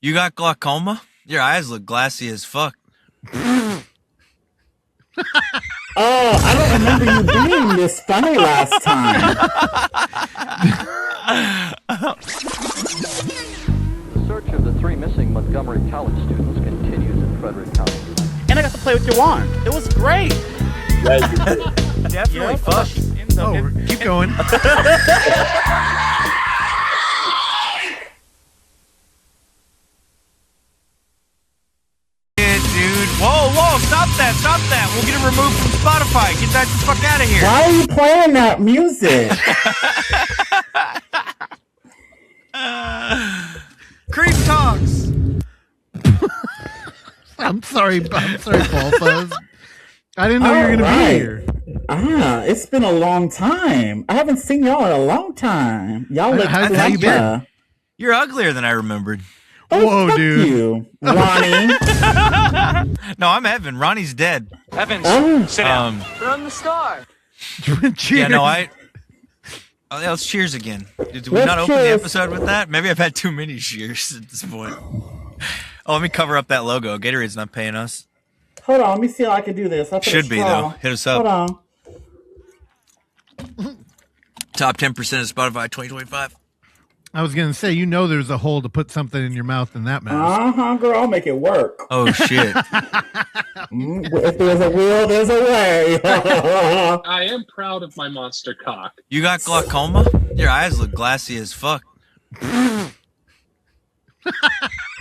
You got glaucoma? Your eyes look glassy as fuck. Oh, I don't remember you being this funny last time. The search of the 3 missing Montgomery College students continues in Frederick County. And I got to play with your wand. It was great. Yeah, you did. Definitely fuck. Oh, keep going. Whoa, stop that. We'll get it removed from Spotify. Get that the fuck out of here. Why are you playing that music? Creep Talks. I'm sorry, Paul. I didn't know you were going to be here. It's been a long time. I haven't seen y'all in a long time. Y'all look how you been? You're uglier than I remembered. Oh, whoa, fuck dude. You, Ronnie. No, I'm Evan. Ronnie's dead. Evans, sit down. From the start. Cheers. Yeah, no, Oh, yeah, let's cheers again. Did we not open the episode with that? Maybe I've had too many cheers at this point. Oh, let me cover up that logo. Gatorade's not paying us. Hold on, let me see how I can do this. Should be, though. Hit us up. Hold on. Top 10% of Spotify 2025. I was going to say, there's a hole to put something in your mouth in that mask. Girl, I'll make it work. Oh, shit. If there's a will, there's a way. I am proud of my monster cock. You got glaucoma? Your eyes look glassy as fuck. Oh,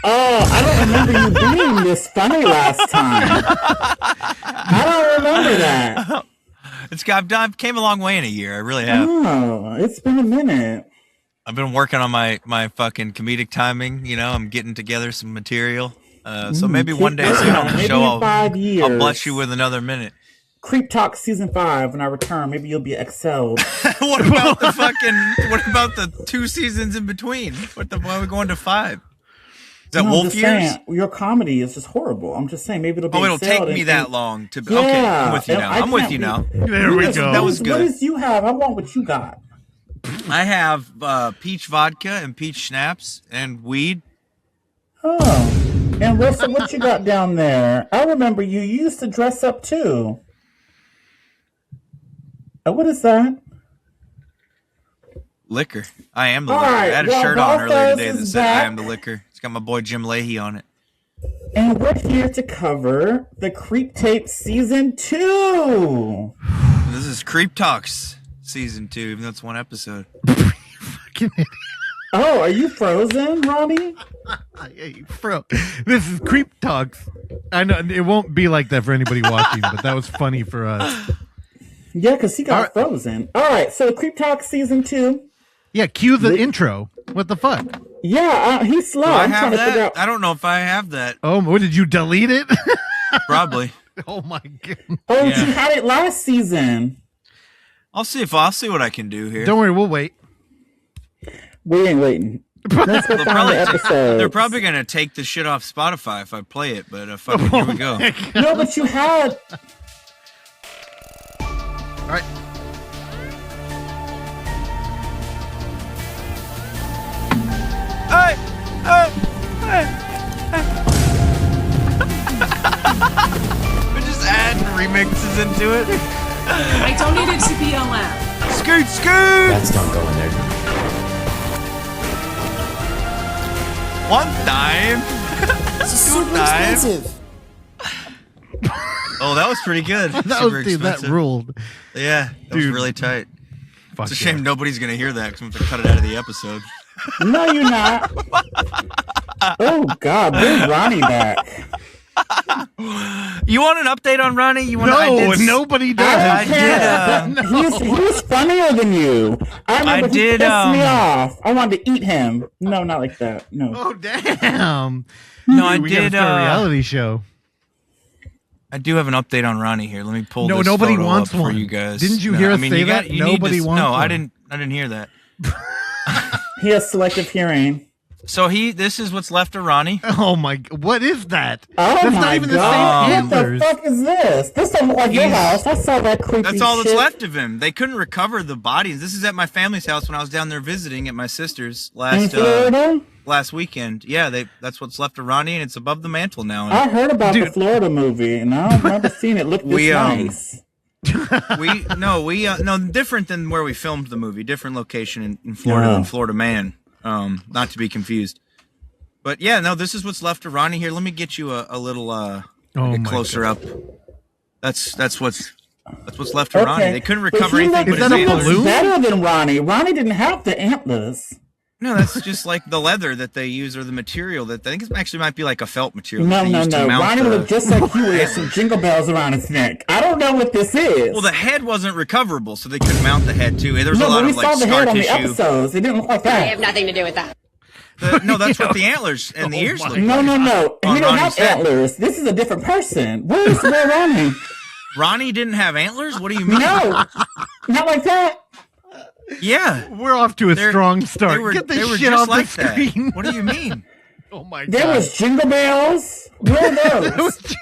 I don't remember you being this funny last time. I don't remember that. I've came a long way in a year. I really have. Oh, it's been a minute. I've been working on my fucking comedic timing. I'm getting together some material. So maybe one day soon on the show I'll bless you with another minute. Creep Talk Season 5 when I return. Maybe you'll be excelled. What about the 2 seasons in between? Why are we going to 5? Is that Wolf Years? Saying, your comedy is just horrible. I'm just saying maybe it'll be it'll take me that long to yeah, okay, I'm with you now. I'm with you now. There we go. That was good. What does you have? I want what you got. I have peach vodka and peach schnapps and weed. Oh. And Wilson, what you got down there? I remember you used to dress up too. What is that? Liquor. I am the liquor. Right, I had a shirt on earlier today that said I am the liquor. It's got my boy Jim Leahy on it. And we're here to cover the Creep Tape Season 2. This is Creep Talks Season 2, even though it's 1 episode. Fucking idiot. Oh, are you frozen, Ronnie? This is Creep Talks. I know it won't be like that for anybody watching, but that was funny for us. Yeah, because he got frozen. All right, so Creep Talk Season 2. Yeah, cue the intro. What the fuck? Yeah, he's slow. I'm trying to figure out. I don't know if I have that. Oh, what did you delete it? Probably. Oh my god. Oh, yeah. You had it last season. I'll see what I can do here. Don't worry, we'll wait. We ain't waiting. Let's go find the episode. They're probably gonna take the shit off Spotify if I play it, but here we go. No, but you had. All right. Hey! We're just adding remixes into it. I don't need it to be on loud. Scoot! That's not going there. One time. It's super expensive. Oh, that was pretty good. That ruled. Yeah, that was really tight. It's a shame nobody's going to hear that because I'm going to cut it out of the episode. No, you're not. Oh, God, bring Ronnie back. You want an update on Ronnie? Nobody does. He was funnier than you. I remember he pissed me off. I wanted to eat him. No, not like that. No. Oh, damn. No, I we did. Gotta start a reality show. I do have an update on Ronnie here. Let me pull this nobody photo wants up one for you guys. Didn't you hear us say that? Nobody wants No, one. I didn't hear that. He has selective hearing. So this is what's left of Ronnie. Oh my! What is that? Oh That's my not even God. the same What antlers. the fuck is this? This doesn't look like your house. I saw that creepy That's all shit. that's left of him. They couldn't recover the bodies. This is at my family's house when I was down there visiting at my sister's In last. Florida? last weekend. Yeah, that's what's left of Ronnie, and it's above the mantle now. I heard about the Florida movie, and I don't remember seeing it look this nice. No, different than where we filmed the movie. Different location in Florida than Florida Man. Not to be confused. But yeah, no, this is what's left of Ronnie here. Let me get you a little closer up. That's what's left of Ronnie. They couldn't recover anything but his antlers. He looks better than Ronnie. Ronnie didn't have the antlers. No, that's just like the leather that they use or the material that I think it actually might be like a felt material. No. Ronnie looked just like you with some jingle bells around his neck. I don't know what this is. Well, the head wasn't recoverable, so they couldn't mount the head too. There's a lot of like scar tissue. We saw the head on the episodes. It didn't look like that. I have nothing to do with that. No, that's what the antlers and the ears look like. No. He didn't have antlers. This is a different person. Where's Ronnie? Ronnie didn't have antlers? What do you mean? No, not like that. Yeah, we're off to a strong start. Get this shit off the screen. What do you mean? Oh my god! There was jingle bells. Where are those?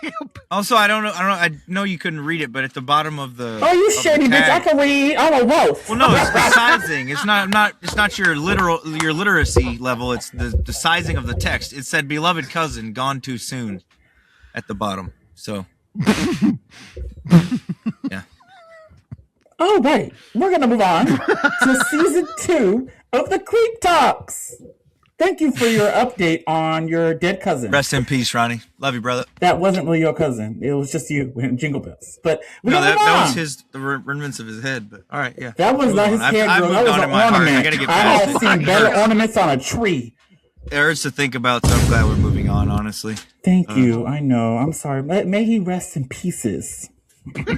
Also, I don't know. I know you couldn't read it, but at the bottom of the you shady bitch! I can read. I'm a wolf. Well, no, it's the sizing. It's not your literacy level. It's the sizing of the text. It said "beloved cousin gone too soon" at the bottom. So, yeah. Oh, right. We're going to move on to season 2 of the Creep Talks. Thank you for your update on your dead cousin. Rest in peace, Ronnie. Love you, brother. That wasn't really your cousin. It was just you and Jingle Bells. But that was the remnants of his head. But all right, yeah. That was not his head, girl. That was an ornament. I have seen better ornaments on a tree. It hurts to think about, so I'm glad we're moving on, honestly. Thank you. I know. I'm sorry. May he rest in pieces.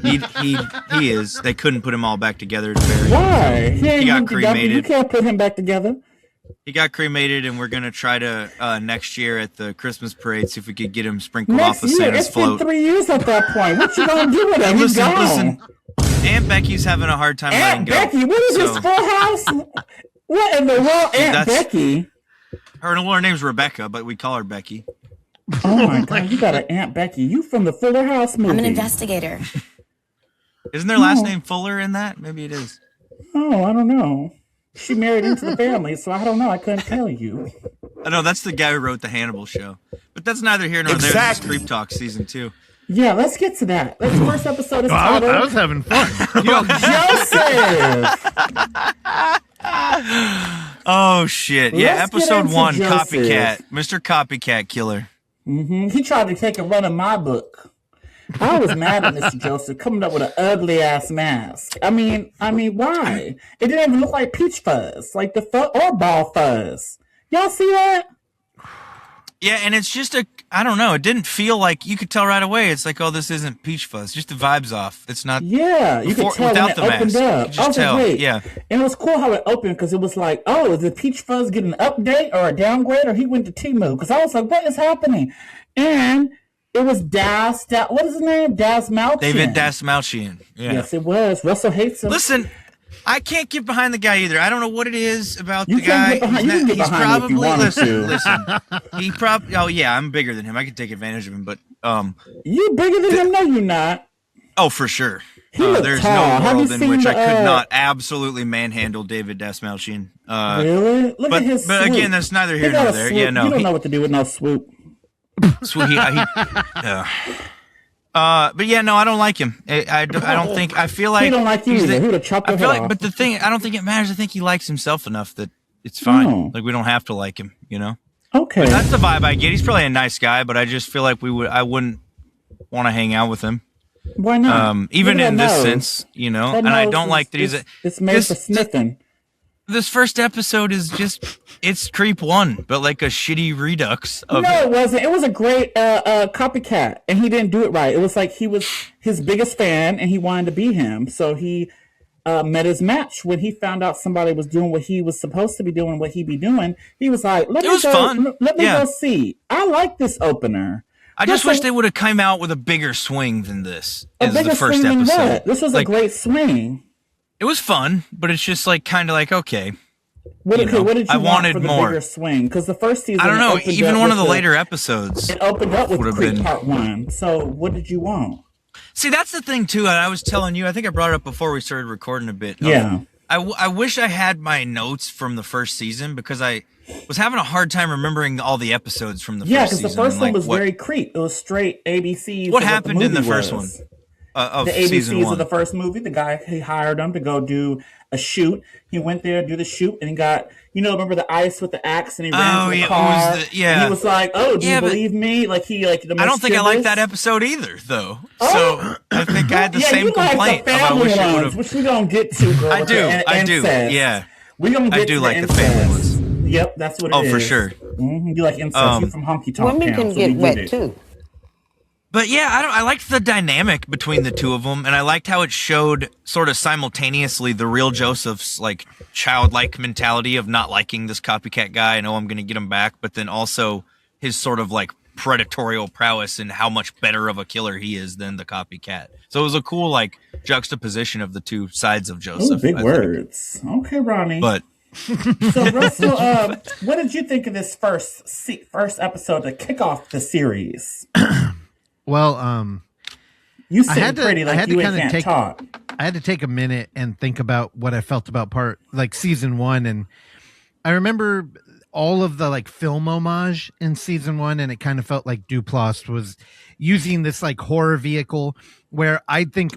He is. They couldn't put him all back together to bury him. Why? He got cremated. You can't put him back together. He got cremated, and we're gonna try to next year at the Christmas parade see if we could get him sprinkled off of Santa's float. It's been 3 years at that point. What you gonna do with him? Listen. Aunt Becky's having a hard time letting go. Aunt Becky, what is this full house? What in the world, Aunt Becky? Her name's Rebecca, but we call her Becky. Oh my god, you got an Aunt Becky. You from the Fuller House movie. I'm an investigator. Isn't their last name Fuller in that? Maybe it is. Oh, I don't know. She married into the family, so I don't know. I couldn't tell you. I know, that's the guy who wrote the Hannibal show. But that's neither here nor there. This is Creep Talk season 2. Yeah, let's get to that. This first episode is titled... I was having fun. Joseph! Oh, shit. Yeah, episode 1, Copycat. Mr. Copycat Killer. Mm-hmm. He tried to take a run of my book. I was mad at Mr. Joseph coming up with an ugly ass mask. I mean, why? It didn't even look like peach fuzz, like the or ball fuzz. Y'all see that? Yeah, and it's just I don't know. It didn't feel like you could tell right away. It's like, oh, this isn't peach fuzz. Just the vibes off. It's not. Yeah, you could tell without when it opened up. Just tell. Great. Yeah, and it was cool how it opened because it was like, oh, did peach fuzz get an update or a downgrade, or he went to Temu? Because I was like, what is happening? And it was what is his name? Malchian. David Malchian. Yeah. Yes, it was. Russell hates him. Listen, I can't get behind the guy either. I don't know what it is about the guy. He's probably listen. He probably. Oh yeah, I'm bigger than him. I could take advantage of him, but you bigger than him? No, you're not. Oh, for sure. There's tall. No world in which I could not absolutely manhandle David Malchian. Really? Look at his. But swoop. Again, that's neither here nor there. Swoop. Yeah, no. You don't know what to do with no swoop. But yeah, no, I don't like him. I don't think. I feel like he don't like you either. He would have chopped your head off. But the thing, I don't think it matters. I think he likes himself enough that it's fine. Oh. Like we don't have to like him, you know. Okay, but that's the vibe I get. He's probably a nice guy, but I just feel like I wouldn't want to hang out with him. Why not? Even in this sense, you know. And I don't like that he's. It's made for sniffing. This first episode is it's Creep 1, but like a shitty redux of No, it wasn't. It was a great copycat, and he didn't do it right. It was like he was his biggest fan, and he wanted to be him. So he met his match when he found out somebody was doing what he was supposed to be doing, what he be doing. He was like, let me go see. I like this opener. I just wish they would have come out with a bigger swing than this as the first episode. This was a great swing. It was fun, but it's just like kind of like okay. What did you I want wanted for the more bigger swing? Because the first season, I don't know. Even one of the later episodes, it opened up with Creep Part 1. So what did you want? See, that's the thing too. And I was telling you, I think I brought it up before we started recording a bit. Yeah. I wish I had my notes from the first season because I was having a hard time remembering all the episodes from the Yeah, first because season. the first one like, was very creep. It was straight ABC. What happened in the first one? Of the season ABCs one. of the first movie, the guy, he hired him to go do a shoot. He went there, do the shoot, and he got, remember the ice with the axe, and he ran to the car. And he was like, "Oh, do you believe me?" Like the I don't think I liked that episode either, though. Oh. So I think I had the same complaint. Like the family ones, which we don't get to. Girl, I do. Yeah, we gonna get. I do like the family ones. Yep, that's what it is. Oh, for sure. Mm-hmm. You like incest? You're from Honky Tonk Women can get wet too. But yeah, I liked the dynamic between the two of them, and I liked how it showed sort of simultaneously the real Joseph's like childlike mentality of not liking this copycat guy. I know I'm going to get him back, but then also his sort of like predatorial prowess and how much better of a killer he is than the copycat. So it was a cool like juxtaposition of the two sides of Joseph. Big words. Okay, Ronnie. But so Russell, what did you think of this first episode to kick off the series? Well, you said pretty like you can't talk. I had to take a minute and think about what I felt about season one, and I remember all of the like film homage in season one, and it kind of felt like Duplass was using this like horror vehicle where I think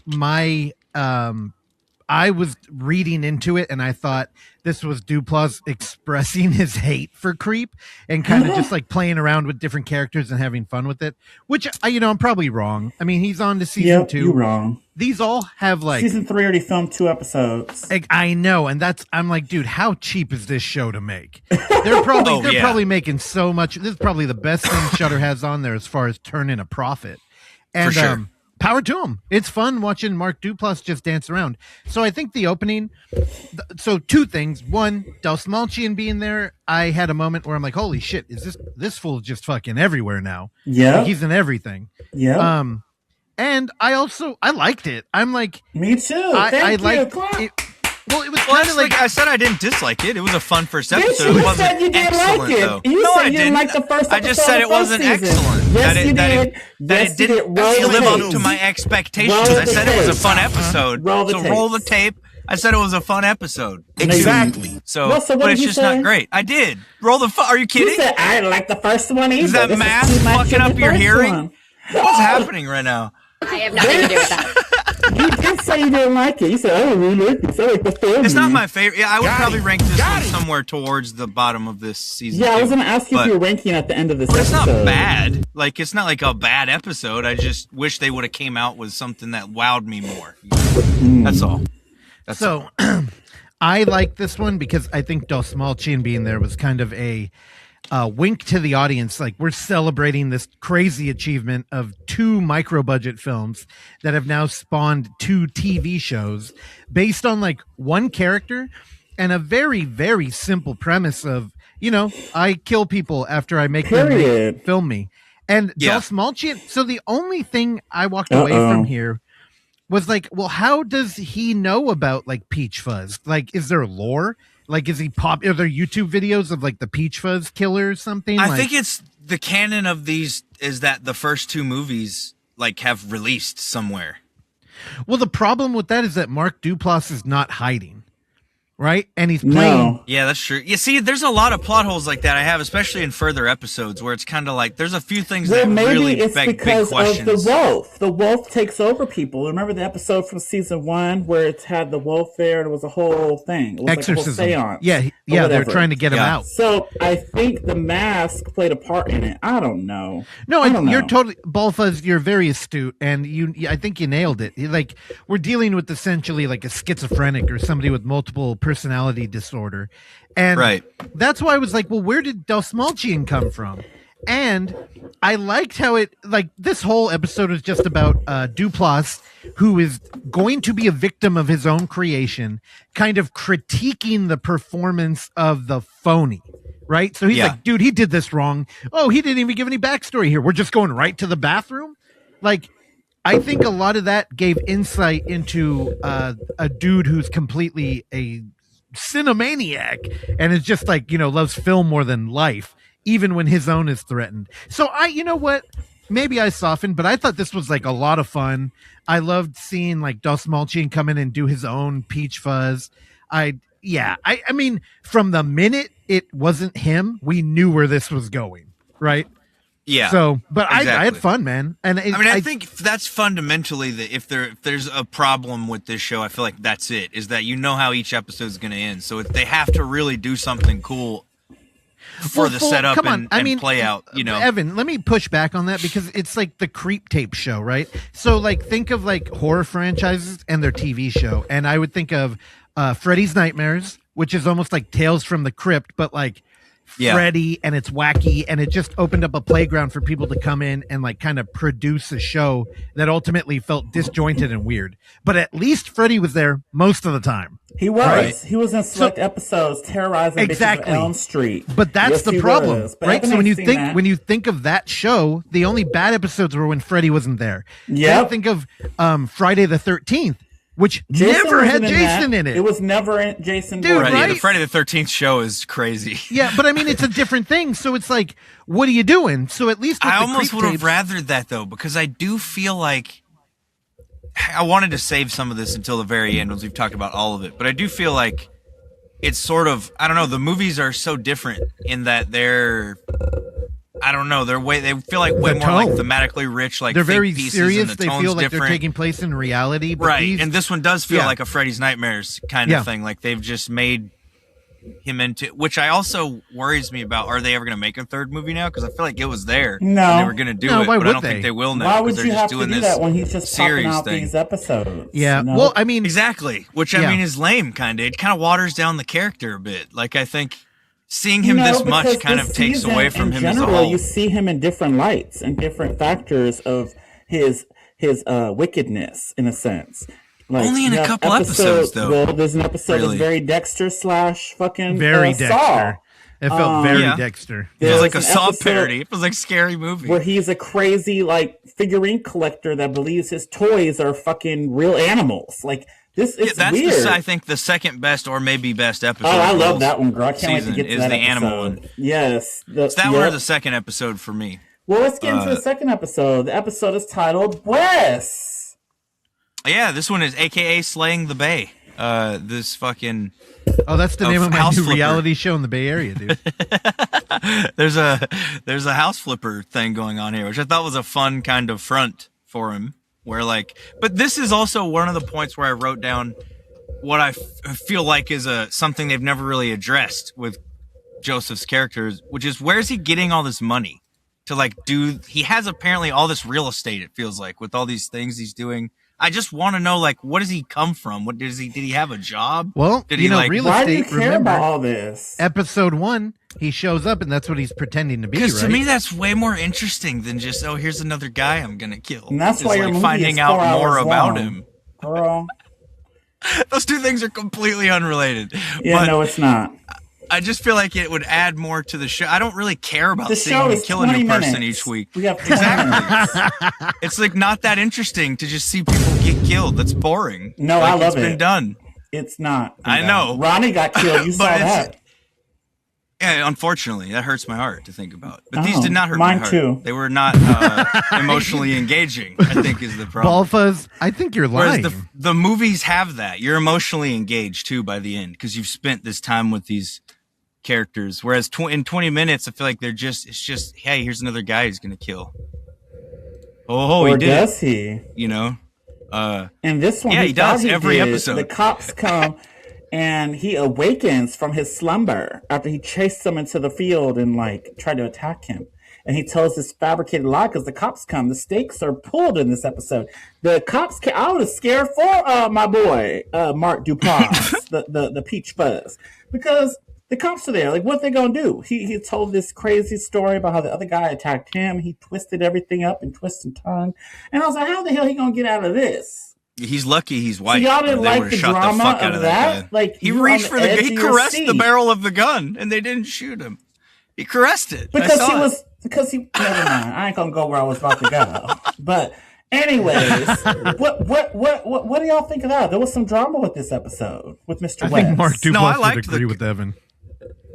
I was reading into it and I thought this was Duplass expressing his hate for Creep and kind of just like playing around with different characters and having fun with it, which I'm probably wrong. I mean, he's on to season 2. You're wrong. These all have like season 3 already filmed 2 episodes. I know. And I'm like, dude, how cheap is this show to make? They're probably making so much. This is probably the best thing Shudder has on there as far as turning a profit. And, for sure. Power to him. It's fun watching Mark Duplass just dance around. So I think the opening, so 2 things. One, Dalsmalchian being there, I had a moment where I'm like, holy shit, is this fool just fucking everywhere now? Yeah. Like he's in everything. Yeah. And I liked it. I'm like, me too. I liked it. Well, it was kind of like I said I didn't dislike it. It was a fun first episode. You it wasn't said you didn't excellent, like it. though. You no, said I you didn't. didn't like the first I just episode said it of the first wasn't season. excellent. Yes, you did. That it didn't live up to my expectations. I said it was a fun episode. Roll the tape. I said it was a fun episode. Exactly. So, Russell, but it's just not great. I did. Roll the. Are you kidding? You said I didn't like the first one either. Is that math fucking up your hearing? What's happening right now? I have nothing to do with that. You did say you didn't like it. You said, I don't really like it. I like the film. It's not my favorite. Yeah, I would probably rank this one somewhere towards the bottom of this season. Yeah, I was going to ask you if you're ranking at the end of this episode. It's not bad. Like, it's not like a bad episode. I just wish they would have came out with something that wowed me more. That's all. That's all. I like this one because I think Dalsmalchian being there was kind of a wink to the audience. Like, we're celebrating this crazy achievement of 2 micro budget films that have now spawned 2 TV shows based on like one character and a very, very simple premise of, I kill people after I make them film me. And Dalsmalchian. So the only thing I walked away from here was like, well, how does he know about like Peach Fuzz? Like, is there lore? Like, is he are there YouTube videos of like the Peach Fuzz killer or something? I think it's the canon of these is that the first 2 movies like have released somewhere. Well, the problem with that is that Mark Duplass is not hiding. Right? And he's playing. No. Yeah, that's true. You see, there's a lot of plot holes like that I have, especially in further episodes where it's kind of like there's a few things that really beg big questions. Of the wolf. The wolf takes over people. Remember the episode from season 1 where it had the wolf there and it was a whole thing. It was exorcism. Like a whole seance. Yeah, they're trying to get him out. So I think the mask played a part in it. I don't know. No, you're totally Ballfuzz, you're very astute, and I think you nailed it. Like, we're dealing with essentially like a schizophrenic or somebody with multiple personality disorder. And that's why I was like, well, where did Dalsmalchian come from? And I liked how this whole episode is just about Duplass, who is going to be a victim of his own creation, kind of critiquing the performance of the phony. Right? So he's like, dude, he did this wrong. Oh, he didn't even give any backstory here. We're just going right to the bathroom. Like, I think a lot of that gave insight into a dude who's completely a cinemaniac and is just like, loves film more than life, even when his own is threatened. So maybe I softened, but I thought this was like a lot of fun. I loved seeing like Dalsmalchian come in and do his own Peach Fuzz. yeah, I mean, from the minute it wasn't him, we knew where this was going, right? Yeah. So, but exactly. I had fun, man. And I think that's fundamentally if there's a problem with this show, I feel like that's it. Is that you know how each episode is going to end, so if they have to really do something cool for the setup and play out, you know. Evan, let me push back on that because it's like the creep tape show, right? So like think of like horror franchises and their TV show, and I would think of Freddy's Nightmares, which is almost like Tales from the Crypt, but like Freddy, and it's wacky, and it just opened up a playground for people to come in and like kind of produce a show that ultimately felt disjointed and weird. But at least Freddy was there most of the time. He was. Right? He was in select episodes terrorizing bitches of Elm Street. But that's the problem, right? So when you think of that show, the only bad episodes were when Freddy wasn't there. Yeah. Think of Friday the 13th. Which never had Jason in it. It was never Jason. Dude, right? Right? The Friday the 13th show is crazy. Yeah, but I mean, it's a different thing. So it's like, what are you doing? So at least with I the almost would have tapes, rathered that though, because I do feel like I wanted to save some of this until the very end once we've talked about all of it. But I do feel like it's sort of, I don't know, the movies are so different in that they're, I don't know, they feel like way more like thematically rich, like they're very pieces, serious. and the They tone's feel like different. they're taking place in reality, but right? And this one does feel like a Freddy's Nightmares kind of Yeah. thing. Like they've just made him into, which I also worries me about. Are they ever going to make a third movie now? Because I feel like it was there. No, and they were going to do No, it, why but I would don't they? think they will now. Why would they're you just have to doing do this that when he's just popping series out thing. these episodes? Yeah. No? Well, I mean, Exactly, which I Yeah. mean is lame. Kind of, it kind of waters down the character a bit. Like I think seeing him this much because kind this of takes season, away from in him as a general, whole. You see him in different lights and different factors of his wickedness, in a sense. Like, Only in you a have couple episodes, though. Well, there's an episode Really. that's very Dexter / fucking very Saw, Dexter. It felt very Yeah. Dexter. It was like a There's an Saw episode parody. It was like a scary movie. where he's a crazy like figurine collector that believes his toys are fucking real animals. Like this is that's weird. I think the second best or maybe best episode. Oh, I of love this that one, girl. I can't wait to season get to is that the episode. animal one. Yes. It's that one or the second episode for me. Well, let's get into the second episode. The episode is titled Breasts. Yeah, this one is AKA Slaying the Bay. This fucking Oh, that's the name of my House new Flipper. reality show in the Bay Area, dude. there's a house flipper thing going on here, which I thought was a fun kind of front for him. Where like, but this is also one of the points where I wrote down what I feel like is something they've never really addressed with Joseph's characters, which is where's he getting all this money to like do? He has apparently all this real estate. It feels like with all these things he's doing. I just want to know, like, what does he come from? What did he have a job? Well, did you he know, like? real Why do you estate. care Remember, about all this? episode 1, he shows up, and that's what he's pretending to be. Because Right? to me, that's way more interesting than just here's another guy I'm gonna kill. And that's It's why your like movie finding is out 4 more hours about long. him. Girl. Those two things are completely unrelated. Yeah, but no, it's not. I just feel like it would add more to the show. I don't really care about The seeing show him is kill a 20 new person minutes. each week. We have 20 Exactly. It's like not that interesting to just see people get killed. That's boring. No, like, I love it's been it. done. It's not. I know. Ronnie got killed. You saw But that. Yeah, unfortunately, that hurts my heart to think about. But Oh, these did not hurt my mine heart. too. They were not emotionally engaging, I think is the problem. Ballfuzz, I think you're Whereas lying. the movies have that. You're emotionally engaged too by the end because you've spent this time with these characters. Whereas in 20 minutes, I feel like it's just, hey, here's another guy who's gonna kill. Oh, Or he did does it. he? You know? In this one, Yeah, he does thought every did. episode. The cops come and he awakens from his slumber after he chased them into the field and like tried to attack him. And he tells this fabricated lie because the cops come. The stakes are pulled in this episode. The cops came. I was scared for my boy Mark Duplass, the Peach Fuzz, because the cops are there. Like, what they gonna do? He told this crazy story about how the other guy attacked him. He twisted everything up and twisted and turned. And I was like, how the hell he gonna get out of this? He's lucky he's white. So y'all didn't or they like would've the shot drama fuck out of that that? guy. Like, he you reached on for the the edge he of your caressed the seat. barrel of the gun and they didn't shoot him. He caressed it. I Because saw he it. was never mind. I ain't gonna go where I was about to go. But anyways, what do y'all think of that? There was some drama with this episode with Mr. I West. think Mark No, I Duplass liked would agree the- with Evan.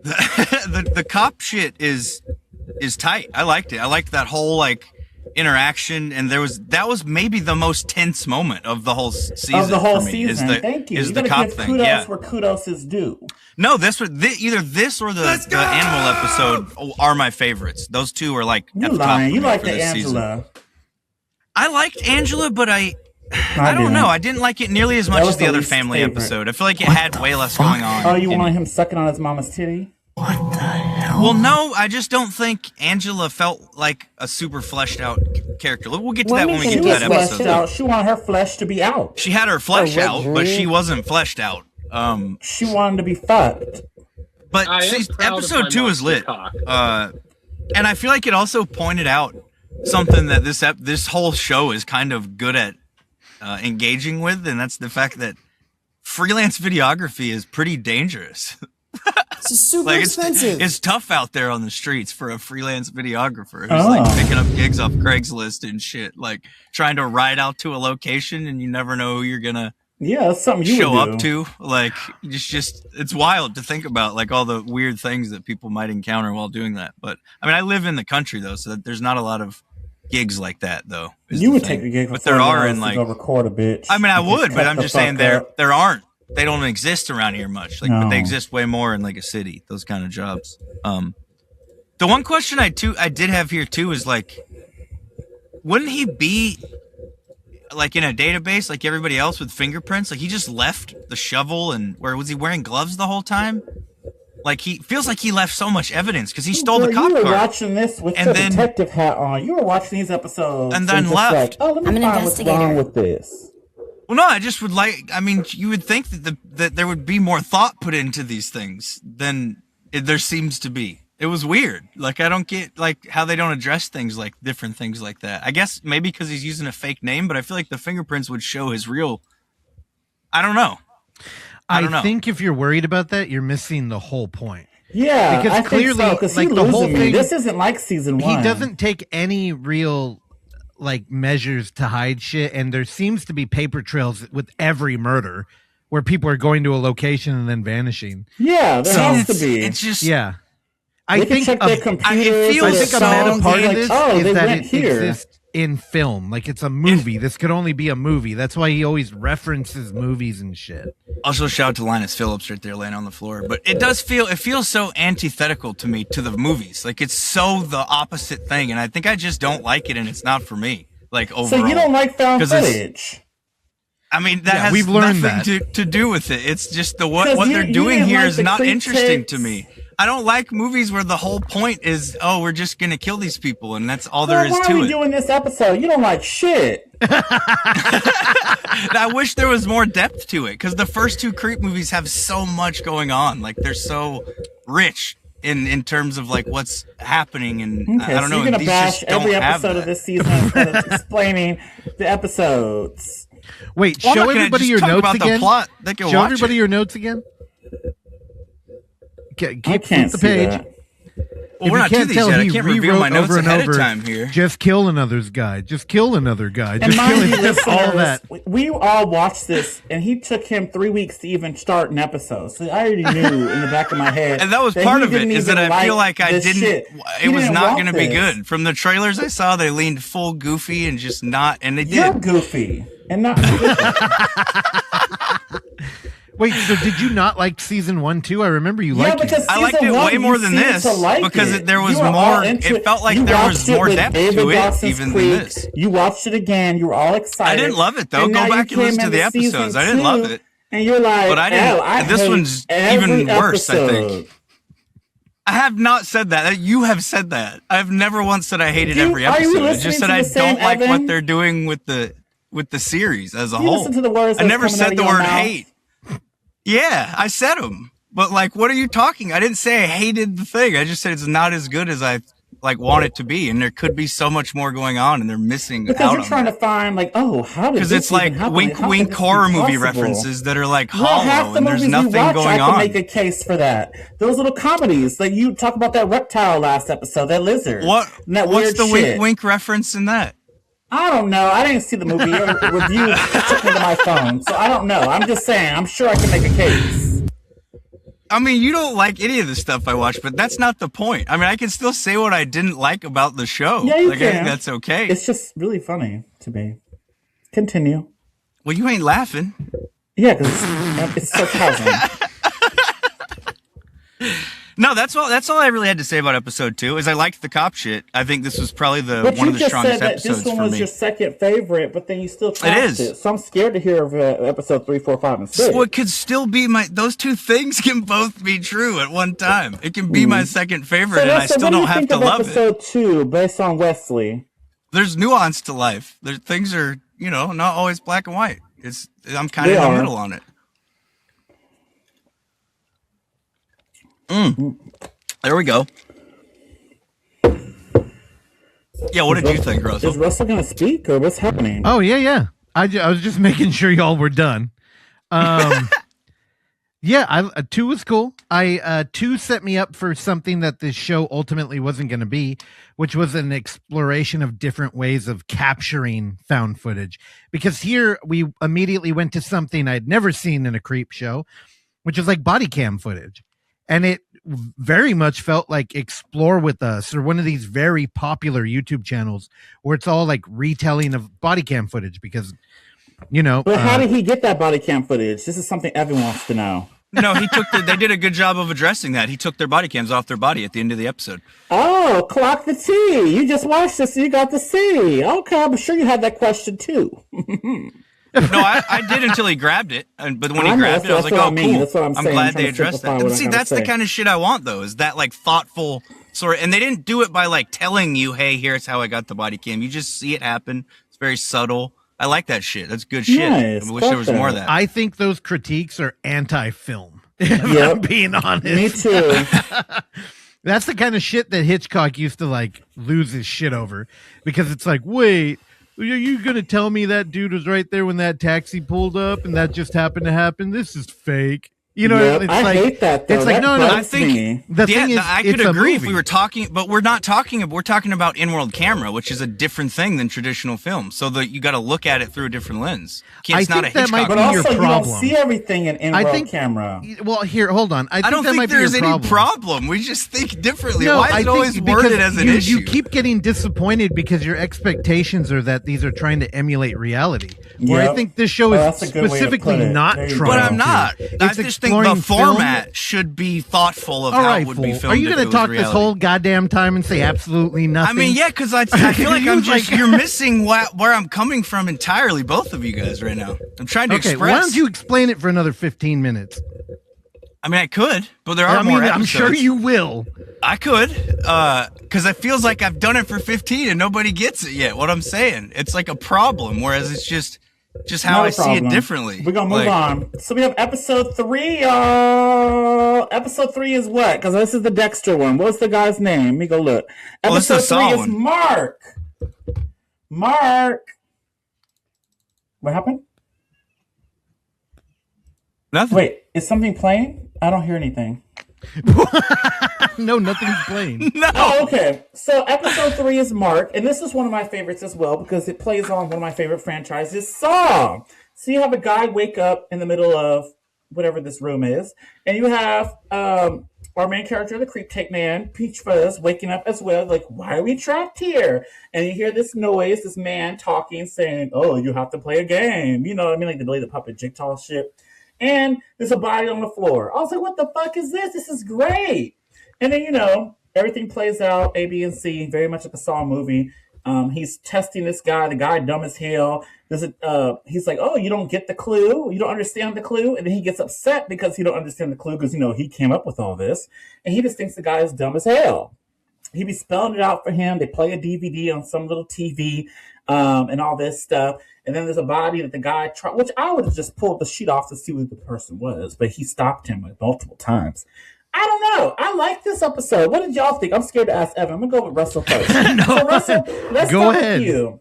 the cop shit is tight. I liked it. I liked that whole like interaction, and that was maybe the most tense moment of the whole season. Of the whole for me, season. Thank you. Is You the gotta cop give thing? kudos Yeah. where kudos is due. No, either this or the animal episode are my favorites. Those two are like You at the top lying. for You me like for the this Angela. season. I liked Angela, but I don't know. I didn't like it nearly as much was as the the other least family favorite. episode. I feel like it had way less going on. Oh, you wanted him sucking on his mama's titty? Well, no, I just don't think Angela felt like a super fleshed out character. We'll get to that when we She get to was that Fleshed episode. out. She wanted her flesh to be out. She had her flesh what out, but dream? she wasn't fleshed out. She wanted to be fucked. But I am proud of episode my 2 is monster lit. cock. And I feel like it also pointed out something that this whole show is kind of good at engaging with, and that's the fact that freelance videography is pretty dangerous. It's super expensive. It's tough out there on the streets for a freelance videographer who's like picking up gigs off Craigslist and shit, like trying to ride out to a location and you never know who you're gonna Yeah, that's something you show would do. up to. Like it's wild to think about, like all the weird things that people might encounter while doing that. But I mean, I live in the country though, so that there's not a lot of gigs like that though. You would take a gig, but there are in to like go record a bitch. I mean, I would, but Cut I'm the just saying fuck there up. they don't exist around here much. Like, but they exist way more in like a city. Those kind of jobs. The one question I did have here too is like, wouldn't he be like in a database like everybody else with fingerprints? Like he just left the shovel, and where was he wearing gloves the whole time? Like he feels like he left so much evidence because he stole the cop You were car. watching this with And your then- detective hat on. You were watching these episodes And then just left. Like, oh, let me I'm an find what's wrong investigator. with this. Well, no, I just would like. I mean, you would think that there would be more thought put into these things than there seems to be. It was weird. Like I don't get like how they don't address things like different things like that. I guess maybe because he's using a fake name, but I feel like the fingerprints would show his real. I don't know. I don't know. think if you're worried about that, you're missing the whole point. Yeah, Because I clearly, think so, 'cause like, he the whole losing me. thing- This isn't like season 1. He doesn't take any real like measures to hide shit, and there seems to be paper trails with every murder where people are going to a location and then vanishing. Yeah, there has to it's, be. it's just Yeah. They I can think check a, their computers. it feels I their think a so- meta part phones, of like, this oh, is they that went it here. exists in film. Like it's a movie. This could only be a movie. That's why he always references movies and shit. Also, shout out to Linus Phillips right there laying on the floor. But it feels so antithetical to me to the movies. Like it's so the opposite thing, and I think I just don't like it, and it's not for me. Like overall. So you don't like found 'Cause it's- footage? I mean, that has we've learned nothing to do with it. It's just what 'Cause they're you doing didn't here like is the not creep interesting tapes. to me. I don't like movies where the whole point is, oh, we're just gonna kill these people, and that's all there is Why are to we it. doing this episode? You don't like shit. I wish there was more depth to it, because the first two Creep movies have so much going on. Like they're so rich in terms of like what's happening, and Okay, I don't so know. you're gonna These bash just don't every have episode that. of this season instead of explaining the episodes. Wait, Well, I'm show not gonna everybody just your talk notes about the again. plot. They can Show watch everybody it. your notes again. I Keep can't the see page. that. Well, we're If not you to can't these tell, yet. I he can't reveal my rewrote notes over and ahead over. of time here. Just kill another's guy. Just kill another guy. And Just kill mind you, it. Just all listeners, that. we all watched this, and he took him 3 weeks to even start an episode. So I already knew in the back of my head. And that was he part of it, didn't is that even I feel like I this didn't. shit. It He was didn't not want going to be this. good. From the trailers I saw, they leaned full goofy and just not, and they You're did. goofy and not. Wait, so did you not like season 1 too? I remember you Yeah, liked because it. I liked season it one, way you more than seemed this, to like because it. there was You were all more. into It felt like You there was watched it more with depth David to it, Dawson's even Creek. than this. You watched it again. You were all excited. I didn't love it though. And Go now back you and listen came to the into season episodes. I didn't love 2, it, and you're like, but I didn't. I This hate one's every even worse. I think. episode. I have not said that. You have said that. I've never once said I hated You- every are you episode. I listening just said to I the same don't like Evan? what they're doing with the series as a You whole. listen to the words I that's never coming out said of the your word mouth. hate. Yeah, I said them. But like, what are you talking? I didn't say I hated the thing. I just said it's not as good as I like want it to be, and there could be so much more going on, and they're missing Because out you're on trying that. to find like, oh, how did Because this it's like even happen? wink, How could wink this be horror movie possible? references that are like Well, half hollow, the and there's movies we nothing watch, going I can on. make a case for that. Those little comedies, like you talk about that reptile last episode, that lizard. What? and that What's weird the shit. wink, wink reference in that? I don't know. I didn't see the movie. Your review took me to my phone, so I don't know. I'm just saying. I'm sure I can make a case. I mean, you don't like any of the stuff I watch, but that's not the point. I mean, I can still say what I didn't like about the show. Yeah, you I can. think that's okay. It's just really funny to me. Continue. Well, you ain't laughing. Yeah, because it's sarcasm. No, that's all I really had to say about episode 2. Is I liked the cop shit. I think this was probably one of the strongest episodes for me. This one was your second favorite, but then you still trashed it. So I'm scared to hear of episode 3, 4, 5, and 6. So it could still be those two things can both be true at one time. It can be my second favorite, and I still don't have to love it. Episode 2, based on Wesley. There's nuance to life. Things are, not always black and white. I'm kind of in the middle on it. There we go. Yeah, what did you think, Russell? Is Russell going to speak, or what's happening? Oh, yeah. I was just making sure y'all were done. Yeah, 2 was cool. 2 set me up for something that this show ultimately wasn't going to be, which was an exploration of different ways of capturing found footage. Because here we immediately went to something I'd never seen in a creep show, which is like body cam footage. And it very much felt like Explore With Us or one of these very popular YouTube channels where it's all like retelling of body cam footage because, But how did he get that body cam footage? This is something everyone wants to know. No, they did a good job of addressing that. He took their body cams off their body at the end of the episode. Oh, clock the T. You just watched this, so you got the C. Okay, I'm sure you had that question too. No, I did until he grabbed it. But when he grabbed it, I was like, oh, cool. That's what I'm saying. glad they addressed that. And see, that's the kind of shit I want, though, is that, like, thoughtful sort of, and they didn't do it by, like, telling you, hey, here's how I got the body cam. You just see it happen. It's very subtle. I like that shit. That's good shit. Nice. I wish there was more of that. I think those critiques are anti-film, if I'm being honest. Me too. That's the kind of shit that Hitchcock used to, like, lose his shit over. Because it's like, wait, are you going to tell me that dude was right there when that taxi pulled up and that just happened to happen? This is fake. It's I hate that, though. It's like, that no. I think the thing is, I could agree if we were talking, but we're not talking. We're talking about in-world camera, which is a different thing than traditional film. So you got to look at it through a different lens. It's not a Hitchcock. But also, you don't see everything in in-world camera. Well, here, hold on. I don't think there's any problem. We just think differently. No, why is it always worded as an issue? You keep getting disappointed because your expectations are that these are trying to emulate reality. Where I think this show is specifically not trying. But I'm not. I just think the format should be thoughtful of how it would be filmed. Are you going to talk this whole goddamn time and say absolutely nothing? I mean, yeah, because I feel like you're missing where I'm coming from entirely, both of you guys right now. I'm trying to express. Why don't you explain it for another 15 minutes? I mean, I could, but there are more episodes. I'm sure you will. I could, because it feels like I've done it for 15 and nobody gets it yet. What I'm saying, it's like a problem, whereas it's just how I see it differently. We're going to move on. So we have episode 3, y'all. Episode 3 is what? Because this is the Dexter one. What's the guy's name? Let me go look. Episode 3 is Mark. Mark. What happened? Nothing. Wait, is something playing? I don't hear anything. No, nothing's playing. No. Oh, okay. So episode 3 is Mark, and this is one of my favorites as well because it plays on one of my favorite franchises, Saw. So you have a guy wake up in the middle of whatever this room is, and you have our main character, the creep take man, Peach Fuzz, waking up as well. Like, why are we trapped here? And you hear this noise, this man talking, saying, "Oh, you have to play a game." You know what I mean? Like the Delay the Puppet Jigsaw shit. And there's a body on the floor. I was like, what the fuck is this? This is great. And then, everything plays out, A, B, and C, very much like a Saw movie. He's testing this guy. The guy dumb as hell. He's like, oh, you don't get the clue? You don't understand the clue? And then he gets upset because he don't understand the clue because, he came up with all this. And he just thinks the guy is dumb as hell. He be spelling it out for him. They play a DVD on some little TV and all this stuff. And then there's a body that the guy tried, which I would have just pulled the sheet off to see who the person was, but he stopped him multiple times. I don't know. I like this episode. What did y'all think? I'm scared to ask Evan. I'm gonna go with Russell first. So Russell, let's go start ahead. with you.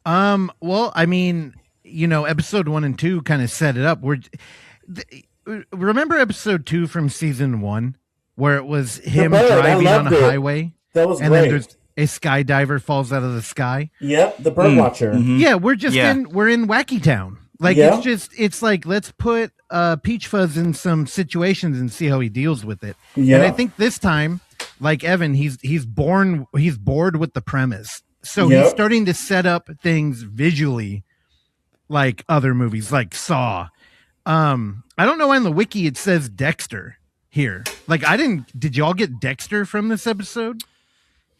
Well, I mean, episode 1 and 2 kind of set it up. Remember episode 2 from season 1 where it was him driving on a highway? That was and great. Then there's a skydiver falls out of the sky. Yep, the bird watcher. Mm-hmm. Yeah, we're in Wacky Town. Like it's like let's put Peach Fuzz in some situations and see how he deals with it. Yeah. And I think this time, like Evan, he's bored with the premise. So he's starting to set up things visually like other movies, like Saw. I don't know why in the wiki it says Dexter here. Like did y'all get Dexter from this episode?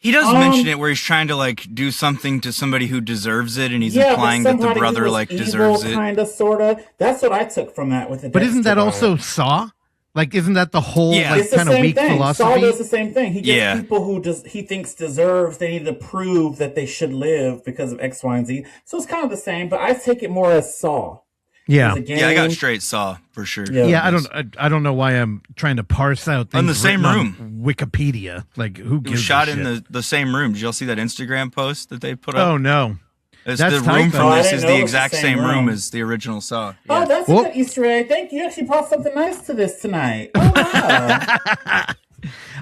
He does mention it where he's trying to like do something to somebody who deserves it, and he's implying that the brother like deserves it. Kind of, sort of. That's what I took from that with the. But isn't that also Saw? Like, isn't that the whole like kind of weak philosophy? Saul does the same thing. He gets people who he thinks deserves. They need to prove that they should live because of X, Y, and Z. So it's kind of the same, but I take it more as Saw. Yeah, I got straight Saw for sure. Yeah, I don't know why I'm trying to parse out things in the same room. Wikipedia, like who gives shot a shit? in the same room. Did y'all see that Instagram post that they put up? Oh no, that's the room from this is the exact same room as the original Saw. Yeah. Oh, that's a good Easter egg. Thank you. You actually brought something nice to this tonight. Oh wow.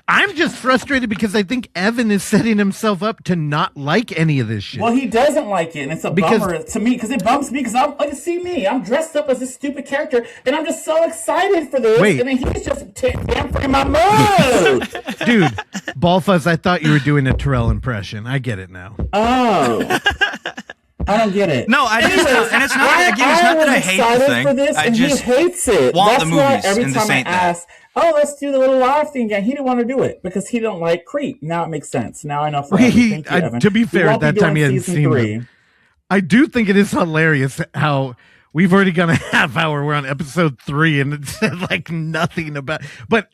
I'm just frustrated because I think Evan is setting himself up to not like any of this shit. Well, he doesn't like it, and it's a bummer to me because it bumps me because see me. I'm dressed up as this stupid character, and I'm just so excited for this. And then he's just tampering my mood. Dude, Ballfuzz, I thought you were doing a Terrell impression. I get it now. Oh. I don't get it. No, and it's not that I hate the thing. For this, and he hates it. Want That's the movies, why every and time I ask, let's do the little live thing again. He didn't want to do it because he don't like Creep. Now it makes sense. Now I know. To be fair, at that time he hadn't seen it. I do think it is hilarious how we've already gone a half hour. We're on episode 3, and it said like nothing about. But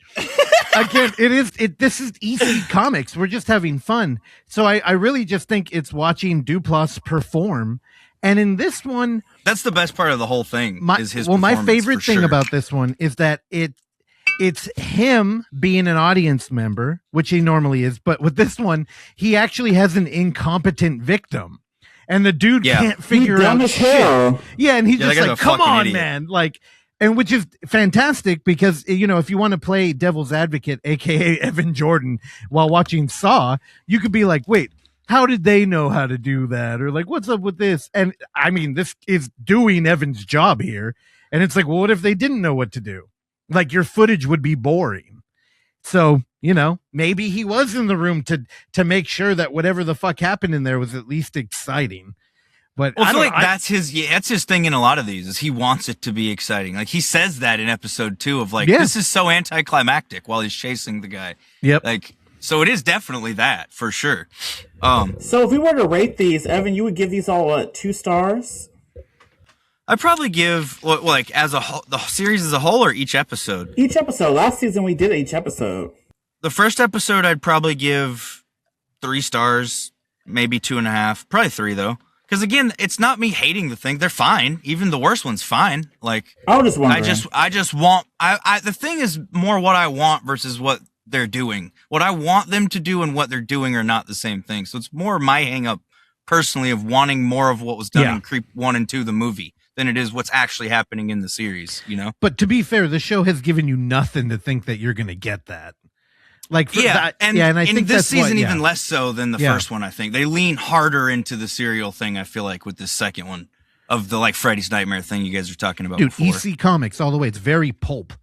again, this is EC Comics. We're just having fun. So I really just think it's watching Duplass perform. And in this one, that's the best part of the whole thing. Is his my favorite thing about this one is that it's him being an audience member, which he normally is, but with this one, he actually has an incompetent victim. And the dude can't figure out shit. Yeah, and he's just like, come on, idiot. Man. Like, and which is fantastic because, if you want to play devil's advocate, aka Evan Jordan, while watching Saw, you could be like, wait, how did they know how to do that? Or like, what's up with this? And I mean, this is doing Evan's job here. And it's like, well, what if they didn't know what to do? Like, your footage would be boring. So, maybe he was in the room to make sure that whatever the fuck happened in there was at least exciting. But I feel like that's his thing in a lot of these is he wants it to be exciting. Like he says that in episode 2 of like, this is so anticlimactic while he's chasing the guy. Yep. Like, so it is definitely that for sure. So if we were to rate these, Evan, you would give these all 2 stars? I'd probably give like as a whole, the series as a whole, or each episode. Each episode. Last season we did each episode. The first episode I'd probably give 3 stars, maybe 2.5, probably 3 though. Because again, it's not me hating the thing; they're fine. Even the worst one's fine. Like I was just wondering. I just want. The thing is more what I want versus what they're doing. What I want them to do and what they're doing are not the same thing. So it's more my hang up personally of wanting more of what was done in Creep 1 and 2, the movie, than it is what's actually happening in the series, But to be fair, the show has given you nothing to think that you're going to get that. Like, and I think this season even less so than the first one. I think they lean harder into the serial thing. I feel like with this second one of the like Freddy's Nightmare thing you guys were talking about. Dude, before. EC Comics all the way. It's very pulp.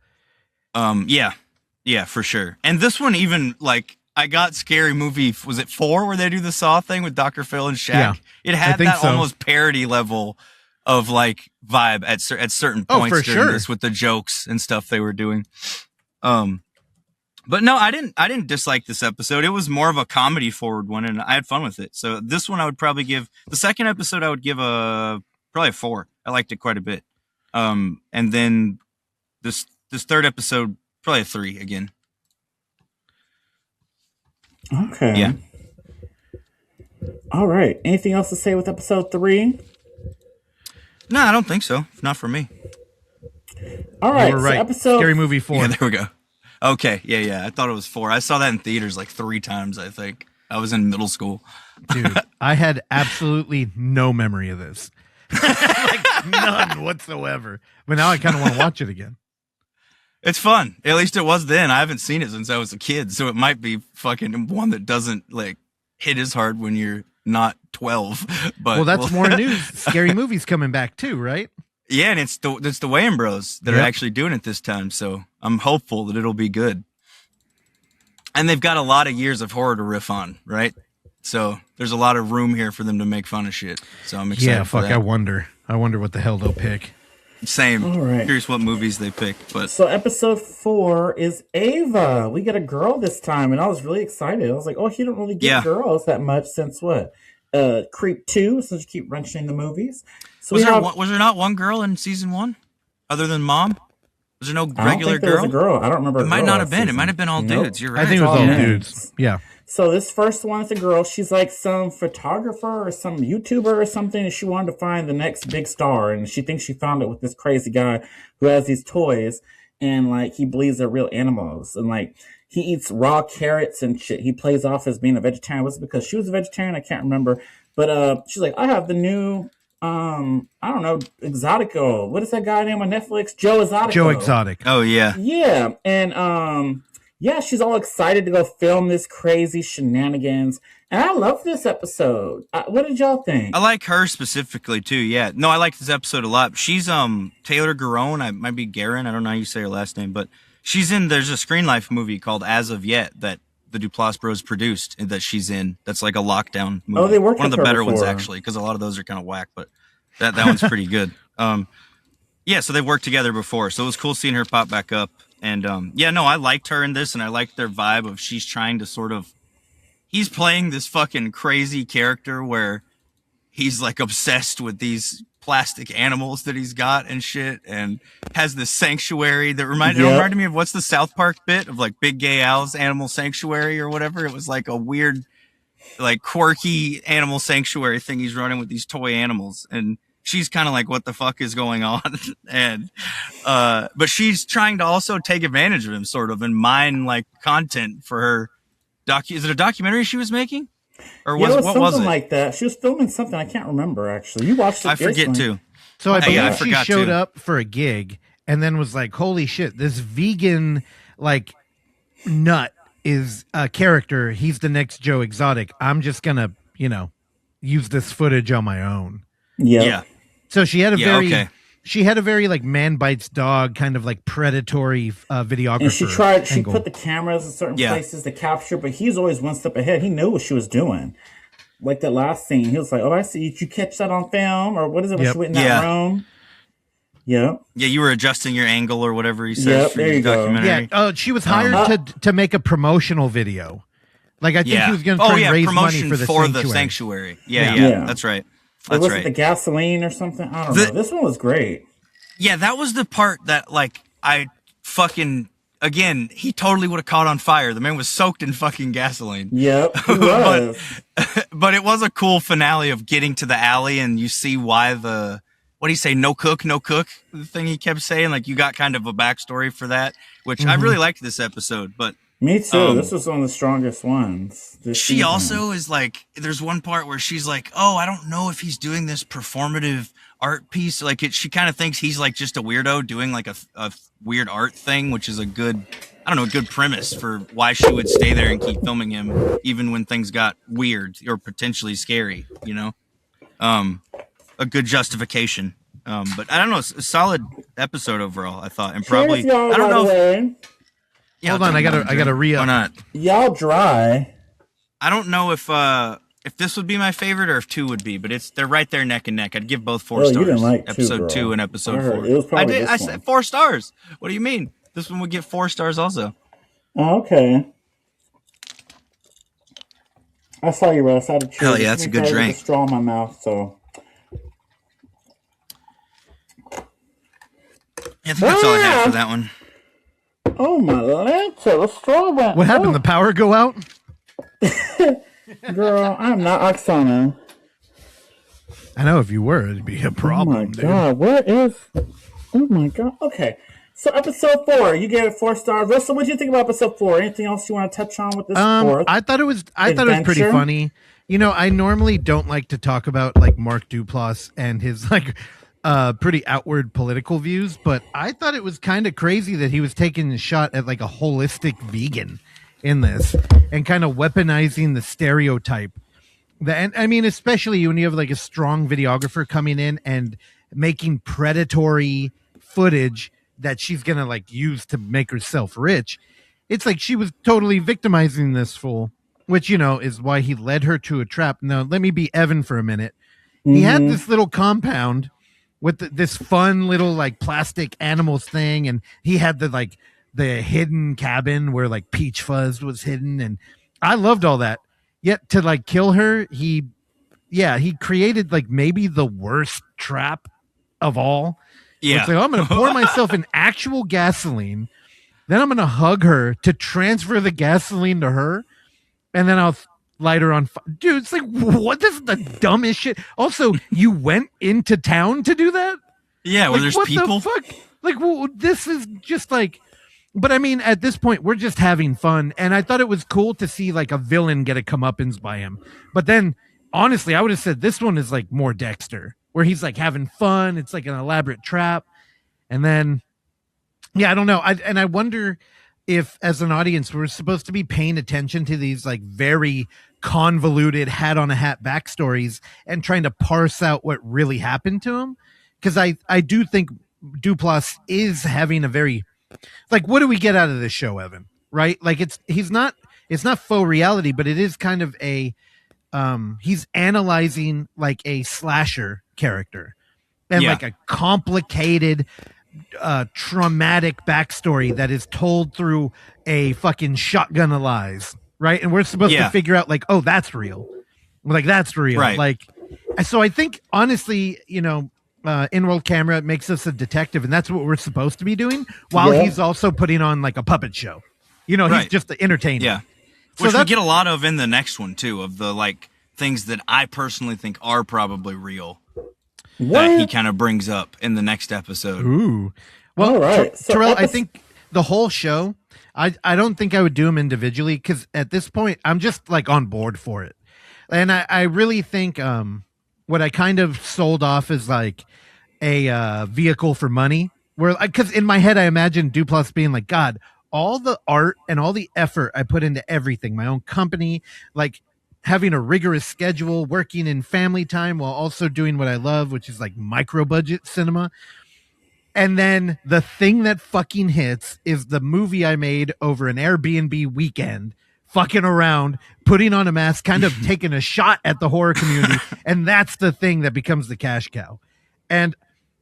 Yeah, for sure. And this one even like I got Scary Movie. Was it 4 where they do the Saw thing with Dr. Phil and Shaq? Yeah, it had that almost parody level of like vibe at certain points during this with the jokes and stuff they were doing. But no, I didn't dislike this episode. It was more of a comedy forward one, and I had fun with it. So this one I would probably give the second episode. I would give probably a 4. I liked it quite a bit. And then this third episode probably a 3 again. Okay. Yeah. All right. Anything else to say with episode 3? No, I don't think so. Not for me. All right. You were right. So episode Scary Movie 4. Yeah, there we go. Okay, yeah. I thought it was 4. I saw that in theaters like 3 times, I think. I was in middle school. Dude, I had absolutely no memory of this. Like, none whatsoever. But now I kind of want to watch it again. It's fun. At least it was then. I haven't seen it since I was a kid, so it might be fucking one that doesn't like hit as hard when you're not 12. But well, that's more news. Scary Movie's coming back too, right? Yeah, and it's the Wayans Bros that are actually doing it this time, so I'm hopeful that it'll be good. And they've got a lot of years of horror to riff on, right? So there's a lot of room here for them to make fun of shit. So I'm excited. Yeah, for fuck. that. I wonder what the hell they'll pick. Same. All right. Curious what movies they pick. But so episode 4 is Ava. We get a girl this time, and I was really excited. I was like, oh, he don't really get girls that much since what? Creep 2, since you keep mentioning the movies. So was there not one girl in season 1 other than Mom? Was there no regular there was a girl? I don't remember. It might not have been. It might have been all dudes. You're right. I think it was all dudes. Yeah. So this first one is a girl. She's like some photographer or some YouTuber or something, and she wanted to find the next big star. And she thinks she found it with this crazy guy who has these toys, and like he believes they're real animals, and like he eats raw carrots and shit. He plays off as being a vegetarian. Was it because she was a vegetarian? I can't remember. But she's like, I have the new I don't know, Exotico. What is that guy name on Netflix? Joe Exotico. Joe Exotic. Oh yeah. Yeah. And yeah, she's all excited to go film this crazy shenanigans. And I love this episode. What did y'all think? I like her specifically too. Yeah. No, I like this episode a lot. She's Taylor Garone. I might be Garin. I don't know how you say her last name, but there's a Screen Life movie called As of Yet that the Duplass Bros produced and that she's in. That's like a lockdown movie. Oh, they worked one with of the her better before. ones actually, because a lot of those are kind of whack, but that one's pretty good. Yeah, so they've worked together before, so it was cool seeing her pop back up. And yeah, no, I liked her in this, and I liked their vibe of she's trying to he's playing this fucking crazy character where he's like obsessed with these plastic animals that he's got and shit, and has this sanctuary that reminded me of what's the South Park bit of like Big Gay Al's Animal Sanctuary or whatever. It was like a weird, like quirky animal sanctuary thing he's running with these toy animals, and she's kind of like, what the fuck is going on? And but she's trying to also take advantage of him sort of and mine like content for her is it a documentary she was making? Or what was it? Like that. She was filming something. I can't remember actually. You watched it. I forget too. So I believe she showed up for a gig and then was like, "Holy shit, this vegan like nut is a character. He's the next Joe Exotic. I'm just gonna, use this footage on my own." Yeah. So she had a very like man bites dog kind of like predatory videographer. And she put the cameras in certain places to capture, but he's always one step ahead. He knew what she was doing. Like that last scene, he was like, "Oh, I see. Did you catch that on film, or what is it when she went in that room?" Yeah. Yeah, you were adjusting your angle or whatever he said for there your documentary. Yeah. Oh, she was hired to make a promotional video. Like I think he was going to try and raise money for the sanctuary. Yeah, that's right. That's right. The gasoline or something? I don't know. This one was great. Yeah, that was the part that, like, I fucking, again, he totally would have caught on fire. The man was soaked in fucking gasoline. Yep, he was. but it was a cool finale of getting to the alley, and you see why what do you say, no cook, the thing he kept saying. Like, you got kind of a backstory for that, which I really liked this episode, but. Me too. This was one of the strongest ones. She also is like, there's one part where she's like, oh, I don't know if he's doing this performative art piece. Like she kind of thinks he's like just a weirdo doing like a weird art thing, which is a good premise for why she would stay there and keep filming him, even when things got weird or potentially scary, a good justification. But I don't know, a solid episode overall, I thought. And probably, I don't know. Yeah, hold on, I gotta re-up. Why not? Y'all dry. I don't know if this would be my favorite or if 2 would be, but they're right there neck and neck. I'd give both 4 stars. You didn't like episode 2 and episode 4. It was probably I said 4 stars. What do you mean? This one would get 4 stars also. Oh, okay. I saw you, Russ. I had to choose. Hell yeah, that's a good drink. A straw in my mouth, so. Yeah, I think that's all I have for that one. Oh my Lanta, the straw went. What happened? The power go out? Girl, I'm not Oksana. I know if you were, it'd be a problem. Oh my god, where is? Oh my god. Okay, so episode 4, you gave it 4 stars. Russell, what did you think about episode 4? Anything else you want to touch on with this? I thought it was pretty funny. I normally don't like to talk about like Mark Duplass and his like pretty outward political views, but I thought it was kind of crazy that he was taking a shot at like a holistic vegan in this and kind of weaponizing the stereotype. And I mean, especially when you have like a strong videographer coming in and making predatory footage that she's gonna like use to make herself rich. It's like she was totally victimizing this fool, which, you know, is why he led her to a trap. Now, let me be Evan for a minute. He had this little compound with this fun little like plastic animals thing, and he had the hidden cabin where like Peach Fuzz was hidden, and I loved all that. Yet to like kill her, he created like maybe the worst trap of all. Yeah, it's like, I'm gonna pour myself in actual gasoline. Then I'm going to hug her to transfer the gasoline to her, and then I'll light her on fire. Dude, it's like, what? This is the dumbest shit. Also, you went into town to do that? Yeah, where there's what people. The fuck? Like, this is just like... But I mean, at this point, we're just having fun, and I thought it was cool to see like a villain get a comeuppance by him. But then, honestly, I would have said this one is like more Dexter, where he's like having fun. It's like an elaborate trap. And then... Yeah, I don't know. I wonder if, as an audience, we're supposed to be paying attention to these like very convoluted hat on a hat backstories and trying to parse out what really happened to him. Because I do think Duplass is having a very, like, what do we get out of this show, Evan? Right? Like it's not faux reality, but it is kind of a he's analyzing like a slasher character and like a complicated traumatic backstory that is told through a fucking shotgun of lies, right? And we're supposed to figure out like, oh, that's real. Like, that's real. Right. Like, so I think, honestly, you know, in-world camera makes us a detective, and that's what we're supposed to be doing, while he's also putting on like a puppet show. You know, he's just the entertainer. Yeah. So which we get a lot of in the next one, too, of the like things that I personally think are probably real. That he kind of brings up in the next episode. Ooh. Well, all right. So Terrell, I think the whole show, I don't think I would do them individually, because at this point, I'm just like on board for it. And I really think what I kind of sold off is like a vehicle for money. Where, because in my head, I imagine Duplass being like, God, all the art and all the effort I put into everything, my own company, like having a rigorous schedule, working in family time while also doing what I love, which is like micro budget cinema. And then the thing that fucking hits is the movie I made over an Airbnb weekend, fucking around, putting on a mask, kind of taking a shot at the horror community. And that's the thing that becomes the cash cow. And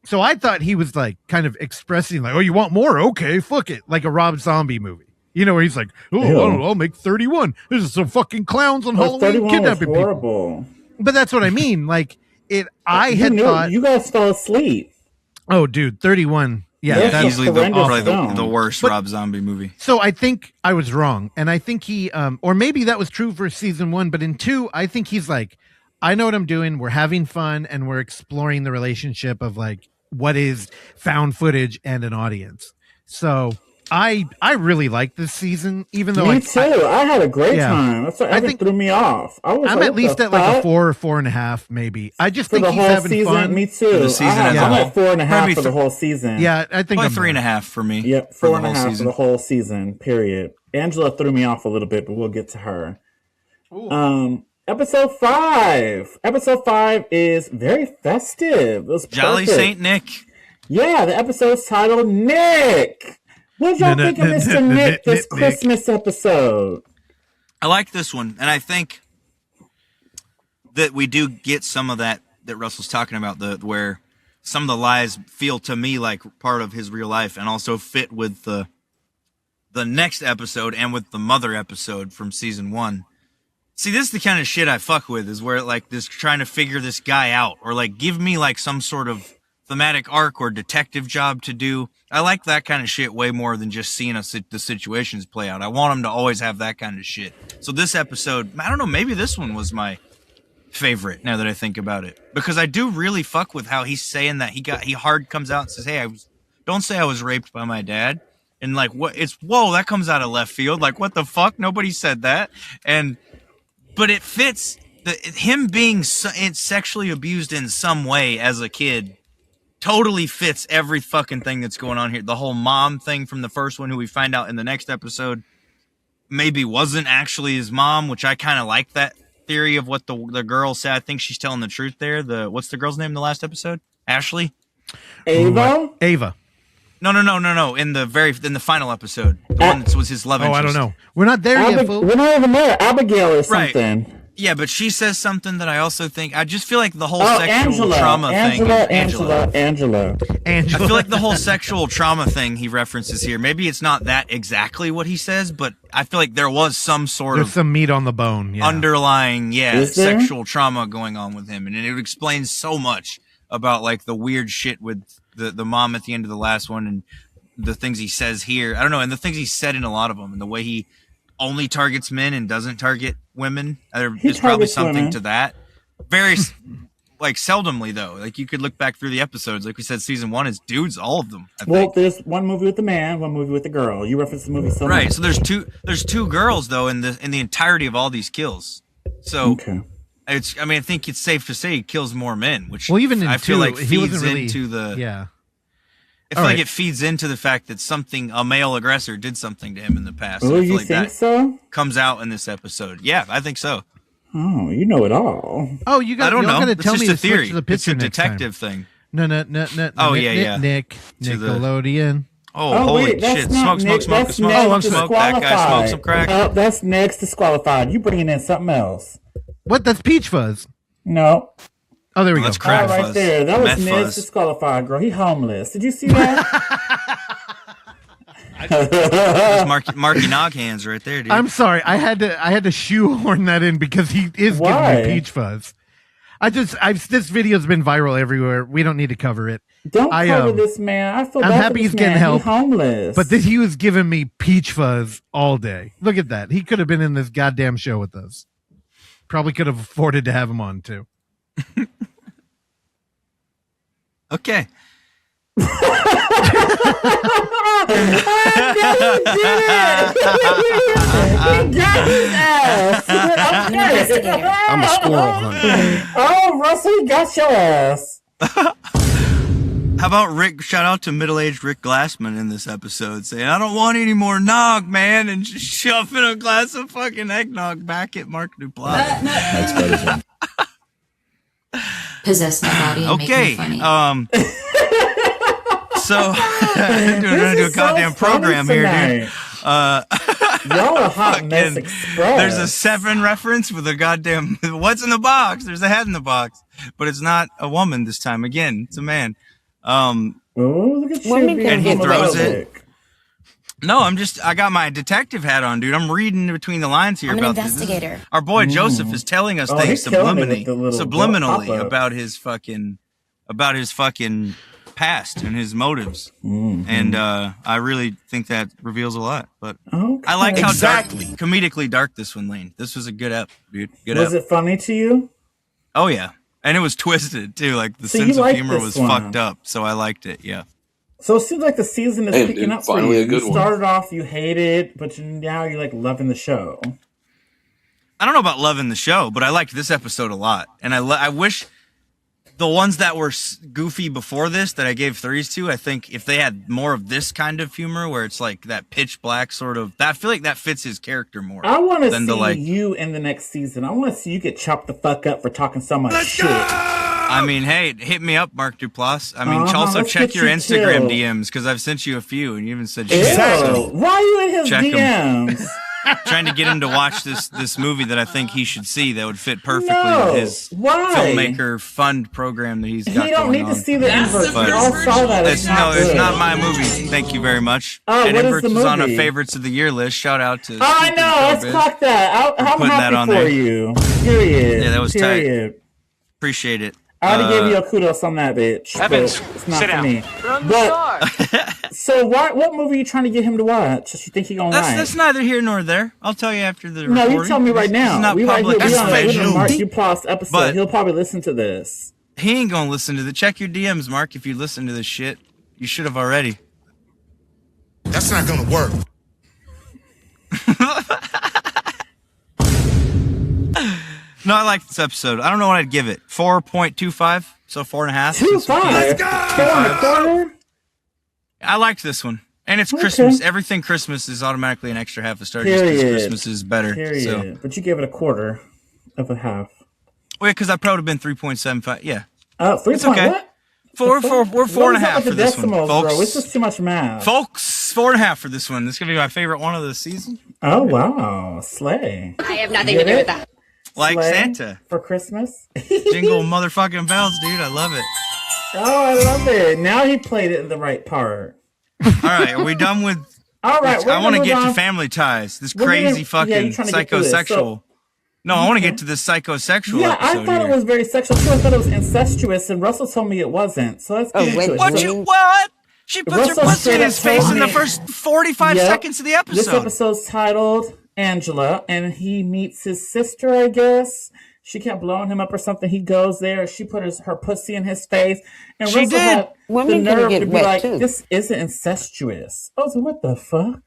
so I thought he was like kind of expressing like, oh, you want more? Okay, fuck it. Like a Rob Zombie movie. You know, where he's like, oh, I'll make 31. This is some fucking clowns on Halloween kidnapping people. But that's what I mean. Like, I had thought... You guys fell asleep. Oh, dude, 31. Yeah, that's easily probably the worst Rob Zombie movie. So I think I was wrong. And I think he, or maybe that was true for season 1, but in 2, I think he's like, I know what I'm doing. We're having fun, and we're exploring the relationship of like what is found footage and an audience. So I really like this season, even though me too. I had a great time. That's what Evan threw me off. I'm like, at least at like a 4 or 4.5, maybe. I just think he's having season, fun. Me too. I'm at 4.5 for the whole season. Yeah, I think I'm 3.5 for me. Yep, 4.5 for the whole season. Period. Angela threw me off a little bit, but we'll get to her. Ooh. Episode 5. Episode 5 is very festive. It was Jolly Saint Nick. Yeah, the episode's titled Nick. What y'all think of Mr. Nick this Christmas episode? I like this one, and I think that we do get some of that Russell's talking about, where some of the lies feel to me like part of his real life, and also fit with the next episode and with the mother episode from season 1. See, this is the kind of shit I fuck with, is where like this trying to figure this guy out, or like give me like some sort of thematic arc or detective job to do. I like that kind of shit way more than just seeing the situations play out. I want him to always have that kind of shit. So this episode, I don't know, maybe this one was my favorite now that I think about it, because I do really fuck with how he's saying that he hard comes out and says, hey, don't say I was raped by my dad. And like, whoa, that comes out of left field. Like, what the fuck? Nobody said that. But it fits him being sexually abused in some way as a kid. Totally fits every fucking thing that's going on here. The whole mom thing from the first one, who we find out in the next episode maybe wasn't actually his mom, which I kind of like that theory of what the girl said. I think she's telling the truth there. What's the girl's name in the last episode? Ashley? Ava? Ava. No. In the final episode, the one that was his love interest. I don't know. We're not there yet, fool. We're not even there. Abigail or something. Right. Yeah, but she says something that I also think. I just feel like the whole sexual trauma thing. Angela. I feel like the whole sexual trauma thing he references here. Maybe it's not that exactly what he says, but I feel like there was some There's some meat on the bone. Yeah. Underlying, sexual trauma going on with him, and it explains so much about like the weird shit with the mom at the end of the last one, and the things he says here. I don't know, and the things he said in a lot of them, and the way he only targets men and doesn't target women. There's probably something to that. Very, like, seldomly, though. Like, you could look back through the episodes. Like we said, season 1 is dudes, all of them. I think. There's one movie with a man, one movie with a girl. You referenced the movie so much. Right, so there's two girls, though, in the entirety of all these kills. So, I think it's safe to say he kills more men, which even in I feel like he feeds wasn't really, into the... Yeah. I feel like it feeds into the fact that a male aggressor did something to him in the past. Oh, you like think that so? Comes out in this episode. Yeah, I think so. Oh, you know it all. Oh, you got. I don't know. Got to It's tell just me a to switch theory. to the picture It's a next time. detective thing. No. Oh, Nick. Nickelodeon. Holy that's shit! not Smoke. That's Smoke. That guy smoked some crack. Oh, that's next disqualified. You bringing in something else? What? That's Peach Fuzz. No. Oh, there we go. That's crack right fuzz. there. That was Meth next fuzz. disqualified, girl. He homeless. Did you see that? That's Marky Nog hands right there, dude. I'm sorry. I had to shoehorn that in because he is giving me Peach Fuzz. This video's been viral everywhere. We don't need to cover it. Don't cover this man. I feel I'm bad happy for he's this getting man. help. He's homeless. But he was giving me Peach Fuzz all day. Look at that. He could have been in this goddamn show with us. Probably could have afforded to have him on too. Okay. I'm a squirrel hunter. Oh, Russell, he got your ass. How about Rick? Shout out to middle-aged Rick Glassman in this episode, saying, "I don't want any more nog, man," and just shoving a glass of fucking eggnog back at Mark Duplass. That's better. Possess my body and Okay. make me funny. So we're gonna do a goddamn program here, dude. Y'all are hot mess express. There's a 7 reference with a goddamn what's in the box. There's a head in the box, but it's not a woman this time. Again, it's a man. Oh, look at you. And he throws it. No, I got my detective hat on, dude. I'm reading between the lines here I'm about an investigator. This. Our boy Joseph is telling us things subliminally about his fucking past and his motives. And I really think that reveals a lot. But I like how comedically dark this one leaned. This was a good ep, dude. Was it funny to you? Oh yeah. And it was twisted too. Like the sense of humor was fucked up. So I liked it. Yeah. So it seems like the season is picking up for you. You started off, you hated, but now you're like loving the show. I don't know about loving the show, but I liked this episode a lot. And I wish the ones that were goofy before this that I gave 3s to, I think if they had more of this kind of humor where it's like that pitch black sort of, I feel like that fits his character more. I want to see you in the next season. I want to see you get chopped the fuck up for talking so much shit. I mean, hey, hit me up, Mark Duplass. I mean, also check your Instagram DMs because I've sent you a few and you even said shit. So why are you in his DMs? Trying to get him to watch this movie that I think he should see that would fit perfectly with his filmmaker fund program that he's got going on. He don't need to see the inverse. We all saw that. It's not my movie. Thank you very much. And Inverts is on a favorites of the year list. Shout out to. I know. Let's clock that. I'm happy for you. Period. Yeah, that was tight. Appreciate it. I already gave you a kudos on that, bitch. Evans, it's not for me. But so what movie are you trying to get him to watch? You think he gonna like? That's neither here nor there. I'll tell you after the recording. No, you tell me right now. It's not public. We on a Mark Duplass episode. But he'll probably listen to this. He ain't gonna listen to the. Check your DMs, Mark. If you listen to this shit, you should have already. That's not gonna work. No, I like this episode. I don't know what I'd give it. 4.25, so 4.5. 2.5. Let's go. I liked this one, and it's Christmas. Everything Christmas is automatically an extra half a star just because Christmas is better. Period. So. But you gave it a quarter of a half. Well, yeah, because I probably would have been 3.75. Yeah. 3. It's okay. What? We're 4.5 for this one, decimals, folks. bro. It's just too much math. Folks, 4.5 for this one. This is going to be my favorite one of the season. Oh, wow. Slay. I have nothing to do with that. Like Slay Santa. For Christmas. Jingle motherfucking bells, dude. I love it. Oh, I love it. Now he played it in the right part. All right, are we done with... All right. I want to get to Family Ties. This crazy fucking psychosexual... No, I want to get to this psychosexual Yeah, episode I thought here. it was very sexual too. I thought it was incestuous, and Russell told me it wasn't. So let's get into it. What? She puts her pussy in his face in the first 45 seconds of the episode. This episode's titled Angela, and he meets his sister, I guess. She kept blowing him up or something. He goes there. She put her pussy in his face. And she Russell did. had the nerve to be like, this isn't incestuous. I was like, what the fuck?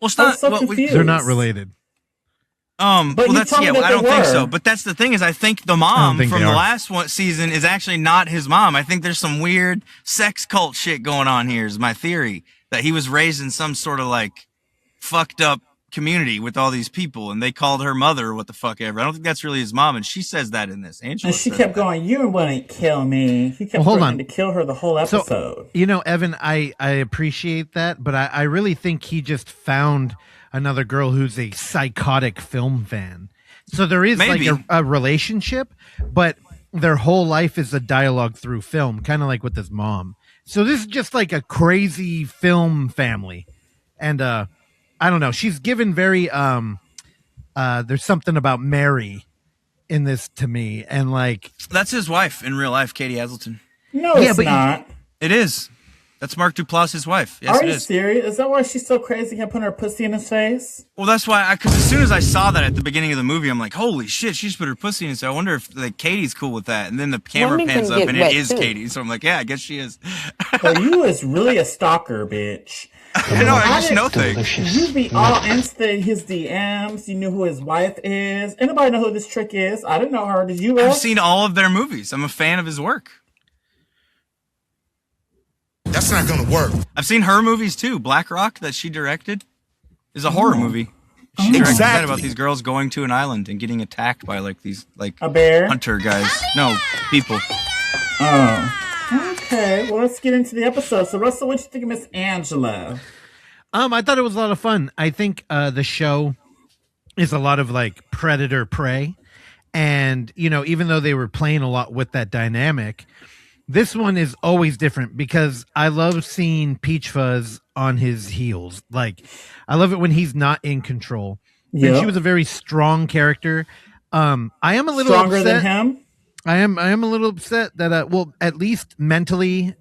Well, it's not. They're not related. But well, that's I don't think so. were. But that's the thing is, I think the mom from the last season is actually not his mom. I think there's some weird sex cult shit going on here. Is my theory that he was raised in some sort of like fucked up community with all these people, and they called her mother or what the fuck ever. I don't think that's really his mom, and she says that in this. Angela and she kept going, "You wouldn't kill me." He kept threatening to kill her the whole episode. So, you know, Evan, I appreciate that, but I really think he just found another girl who's a psychotic film fan. So there is like a relationship, but their whole life is a dialogue through film, kind of like with his mom. So this is just like a crazy film family. And I don't know, she's given very there's something about Mary in this to me, and like that's his wife in real life, Katie Hazelton. No, it's not. It is. That's Mark Duplass' wife. Yes, Are it you is. serious? Is that why she's so crazy? Kept putting her pussy in his face? Well, that's why. Because as soon as I saw that at the beginning of the movie, I'm like, "Holy shit!" She just put her pussy in his face. I wonder if like Katie's cool with that. And then the camera pans up, and it is Katie. So I'm like, "Yeah, I guess she is." Well, you is really a stalker, bitch. I know. I just know things. You be all into his DMs. You knew who his wife is. Anybody know who this trick is? I didn't know her. Did you? I've seen all of their movies. I'm a fan of his work. That's not gonna work. I've seen her movies too. Black Rock, that she directed, is a horror movie. She directed that about these girls going to an island and getting attacked by like these like a bear hunter guys. No, people. Oh, okay. Well, let's get into the episode. So, Russell, what do you think of Miss Angela? I thought it was a lot of fun. I think the show is a lot of like predator prey, and you know, even though they were playing a lot with that dynamic, this one is always different because I love seeing Peach Fuzz on his heels. Like, I love it when he's not in control. Yeah, and she was a very strong character. I am a little stronger upset. than him. I am a little upset that well, at least mentally,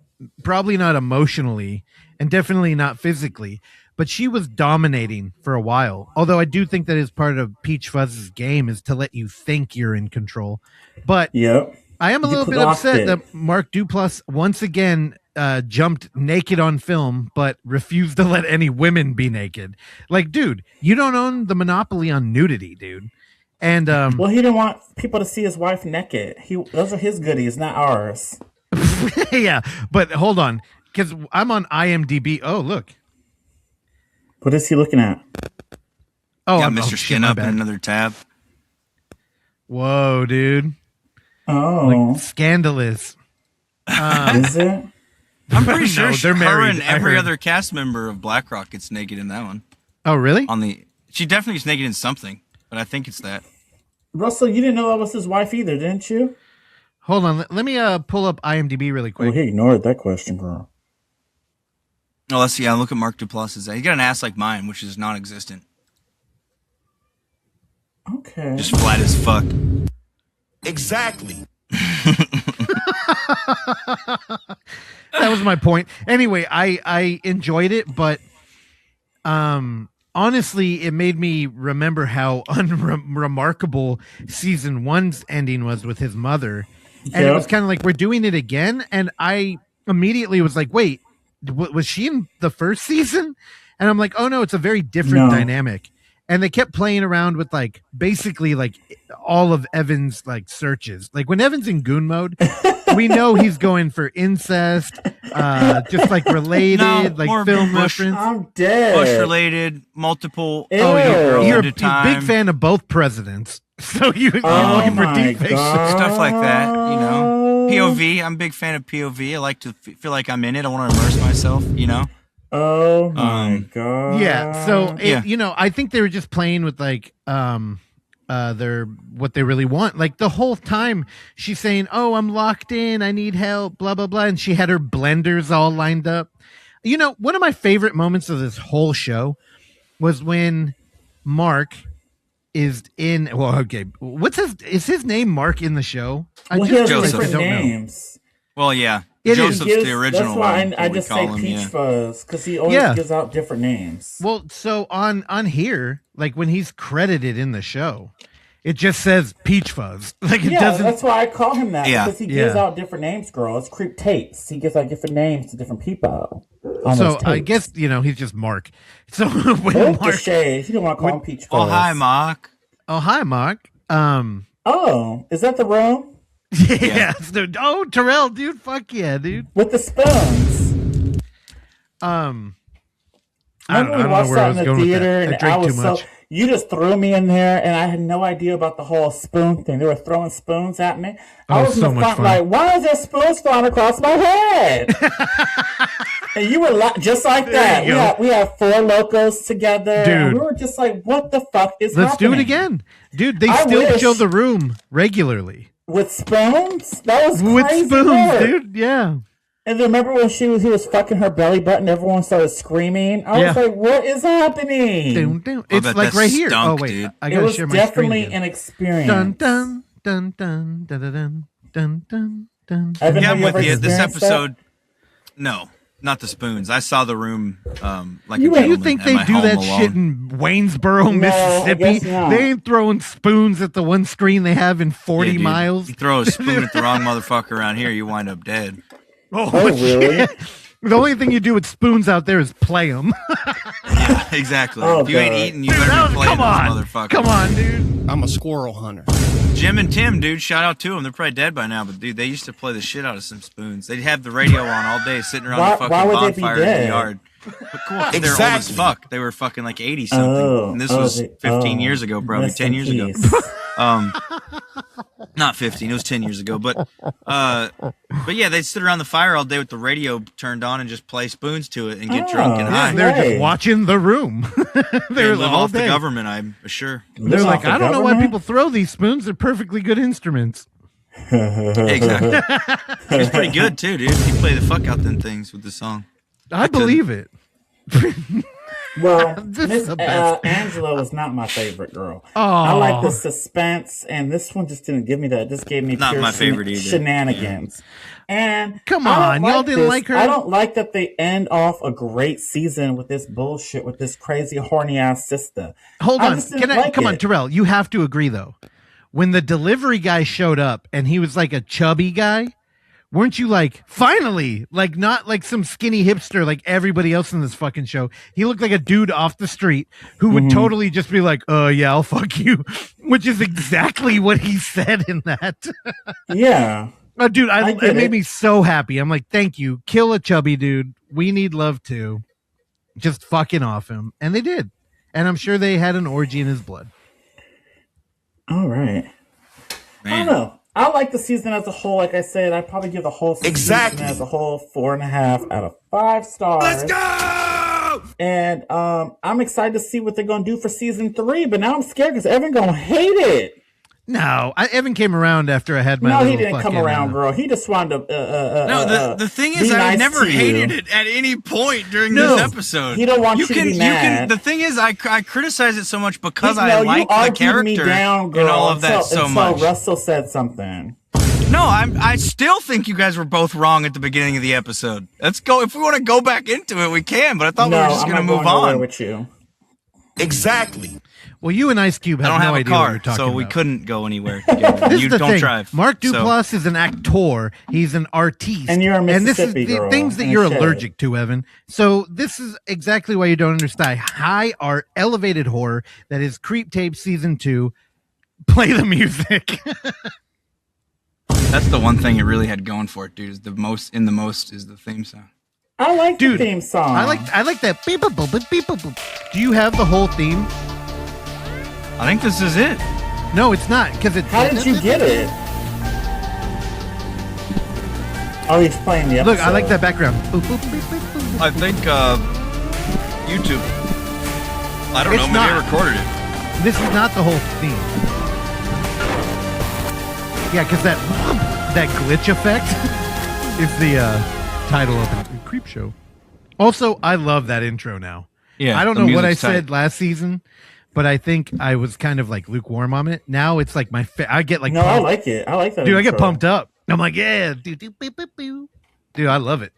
probably not emotionally, and definitely not physically. But she was dominating for a while. Although I do think that is part of Peach Fuzz's game is to let you think you're in control. But I am a little bit upset that Mark Duplass once again jumped naked on film, but refused to let any women be naked. Like, dude, you don't own the monopoly on nudity, dude. And well, he didn't want people to see his wife naked. Those are his goodies, not ours. Yeah, but hold on, because I'm on IMDb. Oh, look. What is he looking at? Oh, got Mr. Skin up in another tab. Whoa, dude. Oh, like, scandalous. Is it? I'm pretty sure they're married. And every other cast member of BlackRock gets naked in that one. Oh, really? She definitely gets naked in something, but I think it's that. Russell, you didn't know that was his wife either, didn't you? Hold on, let me pull up IMDb really quick. Oh, he ignored that question, girl. Oh, let's see. Look at Mark Duplass's. He's got an ass like mine, which is non-existent. Okay. Just flat as fuck. Exactly. That was my point. Anyway, I enjoyed it, but honestly, it made me remember how unremarkable season 1's ending was with his mother. And it was kind of like, we're doing it again. And I immediately was like, wait, was she in the first season? And I'm like, oh no, it's a very different dynamic. And they kept playing around with like basically like all of Evan's like searches. Like when Evan's in goon mode, we know he's going for incest, just like related, like film reference. I'm dead. Bush related, multiple. Ew. You're a big fan of both presidents, so you're looking for deep fake stuff like that. You know. POV. I'm a big fan of POV. I like to feel like I'm in it. I want to immerse myself, you know? Oh my god. Yeah. So I think they were just playing with like their what they really want. Like the whole time she's saying, "Oh, I'm locked in. I need help." Blah blah blah, and she had her blenders all lined up. You know, one of my favorite moments of this whole show was when Mark is in. Well, okay, is his name Mark in the show? Well, he has different names. Well, yeah. Joseph's the original. That's why I just say Peach Fuzz, because he always gives out different names. Well, so on here, like when he's credited in the show, it just says Peach Fuzz. Like it doesn't. That's why I call him that, because he gives out different names, girl. It's Creep Tapes. He gives out different names to different people. So I guess he's just Mark. So when Mark, shades. You don't want to call him Peach Fuzz. Oh hi, Mark. Oh hi, Mark. Oh, is that the room? Yeah. Oh, Terrell, dude, fuck yeah, dude. With the spoons. I don't know where I was going with that. I drank too much. You just threw me in there, and I had no idea about the whole spoon thing. They were throwing spoons at me. I was in the front like, why is there spoons flying across my head? And you were just like that. We have four locos together. Dude. And we were just like, what the fuck is happening? Let's do it again. Dude, they still show the room regularly. With spoons? That was crazy. With spoons, work. dude. Yeah. And then remember when he was fucking her belly button, everyone started screaming. I was like, what is happening? It's like right here. Stunk, oh wait, dude. I gotta share my screen. It was definitely an experience. Dun dun dun dun dun dun dun dun dun. Evan, I'm with you. This episode, no, not the spoons. I saw the room like a gentleman. You think they do that shit in Waynesboro, Mississippi? They ain't throwing spoons at the one screen they have in 40 miles. You throw a spoon at the wrong motherfucker around here, you wind up dead. Oh really? The only thing you do with spoons out there is play them. Yeah, exactly. If you ain't eating, you better be playing those motherfuckers. Come on, dude. I'm a squirrel hunter. Jim and Tim, dude, shout out to them. They're probably dead by now, but dude, they used to play the shit out of some spoons. They'd have the radio on all day, sitting around the fucking bonfire in the yard. But cool, because they're old as fuck. They were fucking like 80 something, and this was 15 years ago, probably 10 years ago. Not 15, it was 10 years ago, but yeah, they'd sit around the fire all day with the radio turned on and just play spoons to it and get drunk and high. They're just watching the room. They live off the government, I'm sure. They're like, I don't know why people throw these spoons. They're perfectly good instruments. Exactly. He's pretty good too, dude. He played the fuck out them things with the song. I believe it. Well, Miss Angela was not my favorite girl. I like the suspense, and this one just didn't give me that. This gave me not my favorite either. Shenanigans. Yeah. And come on, y'all didn't like her. I don't like that they end off a great season with this bullshit with this crazy horny ass sister. Hold on, come on, Terrell. You have to agree though. When the delivery guy showed up and he was like a chubby guy. Weren't you like, finally, like not like some skinny hipster like everybody else in this fucking show. He looked like a dude off the street who would totally just be like, yeah, I'll fuck you, which is exactly what he said in that. Yeah. Oh, dude, it made me so happy. I'm like, thank you. Kill a chubby dude. We need love too. Just fucking off him. And they did. And I'm sure they had an orgy in his blood. All right. Man. I don't know. I like the season as a whole. Like I said, I'd probably give the whole season as a whole 4.5 out of 5 stars. Let's go! And I'm excited to see what they're going to do for season 3. But now I'm scared because Evan going to hate it. No, Evan came around after I had my. No, he didn't come around, girl. He just wanted to. No, the thing is, I never hated it at any point during this episode. He don't want you to be mad. The thing is, I criticize it so much because I like the character and all of that so much. Russell said something. No, I still think you guys were both wrong at the beginning of the episode. Let's go. If we want to go back into it, we can. But I thought we were just going to move on with you. Exactly. Well, you and Ice Cube have no idea what you're talking so about. We couldn't go anywhere together. You don't drive. Mark Duplass is an actor. He's an artiste. And you're a Mississippi And this is girl. the things that you're allergic to, Evan. So this is exactly why you don't understand. High art, elevated horror that is Creep Tape Season 2. Play the music. That's the one thing it really had going for it, dude. Is the most is the theme song. I like the theme song. I like that. Beep, boop, boop, beep, boop, boop. Do you have the whole theme? I think this is it. No, it's not. Because How did you get it? Oh, he's playing the episode. Look, I like that background. I think YouTube. I don't know, maybe they recorded it. This is not the whole theme. Yeah, because that glitch effect is the title of the Creep Show. Also, I love that intro now. Yeah, I don't know what I said last season, but I think I was kind of like lukewarm on it. Now it's like I get like no, pumped. I like it. I like that. Dude, intro. I get pumped up. I'm like, yeah, dude, I love it.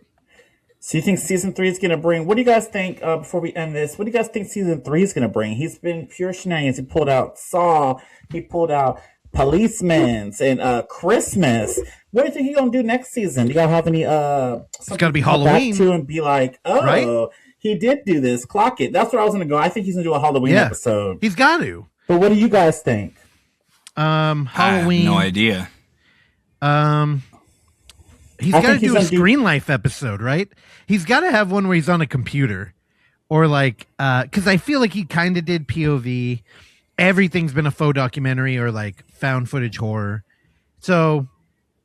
So you think season 3 is going to bring? What do you guys think? Before we end this, what do you guys think season 3 is going to bring? He's been pure shenanigans. He pulled out Saw. He pulled out Policemen's and Christmas. What do you think he's going to do next season? Do you guys have any? It's got to be to come Halloween back to and be like, oh, right? He did do this. Clock it. That's where I was going to go. I think he's going to do a Halloween episode. He's got to. But what do you guys think? Halloween. I have no idea. He's got to do a Screen Life episode, right? He's got to have one where he's on a computer, or like, because I feel like he kind of did POV. Everything's been a faux documentary or like found footage horror. So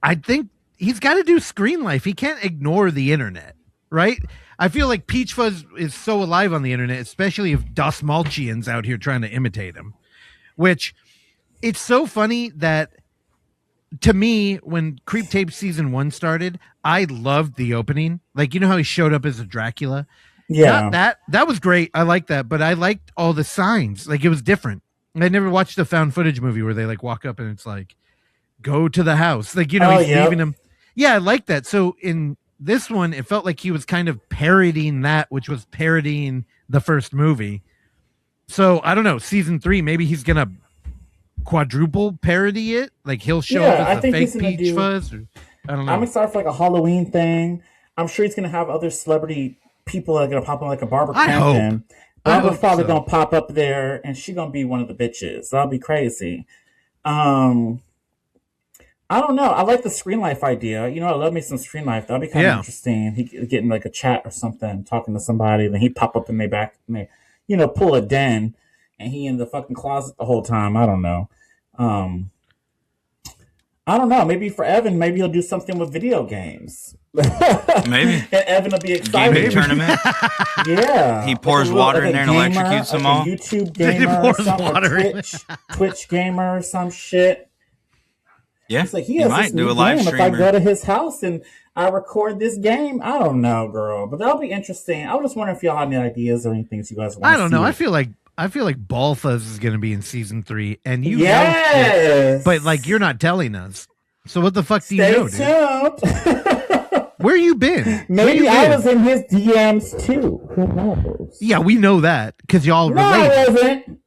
I think he's got to do Screen Life. He can't ignore the internet, right? I feel like Peach Fuzz is so alive on the internet, especially if Das Malchian's out here trying to imitate him. Which, it's so funny that, to me, when Creep Tape season 1 started, I loved the opening. Like, you know how he showed up as a Dracula? Yeah. That was great. I liked that. But I liked all the signs. Like, it was different. I never watched a found footage movie where they like walk up and it's like, go to the house. Like, you know, he's leaving him. Yeah, I like that. So in this one, it felt like he was kind of parodying that, which was parodying the first movie. So I don't know, season 3, maybe he's going to quadruple parody it. Like he'll show up as a fake Peach Fuzz. I don't know. I'm excited for like a Halloween thing. I'm sure he's going to have other celebrity people that are going to pop in, like a Barbara Crampton. Barbara's probably going to pop up there, and she's going to be one of the bitches. That'll be crazy. I don't know. I like the Screen Life idea. You know, I love me some Screen Life. That'd be kind of interesting. He getting like a chat or something, talking to somebody, then he pop up in their back, and they, you know, pull a den, and he in the fucking closet the whole time. I don't know. I don't know. Maybe for Evan, maybe he'll do something with video games. Maybe. And Evan will be excited. Game tournament. Yeah. He pours water in there and electrocutes them all. YouTube gamer or something. Twitch gamer or some shit. Yeah. It's like he might do a live stream. If I go to his house and I record this game, I don't know, girl. But that'll be interesting. I was just wondering if y'all have any ideas or anything you guys want to see. I don't know. I feel like Ballfuzz is going to be in season 3, and you know it, but like you're not telling us. So what the fuck do you know, dude? Where you been? Maybe I was in his DMs too. Who knows? Yeah, we know that because y'all related. I wasn't.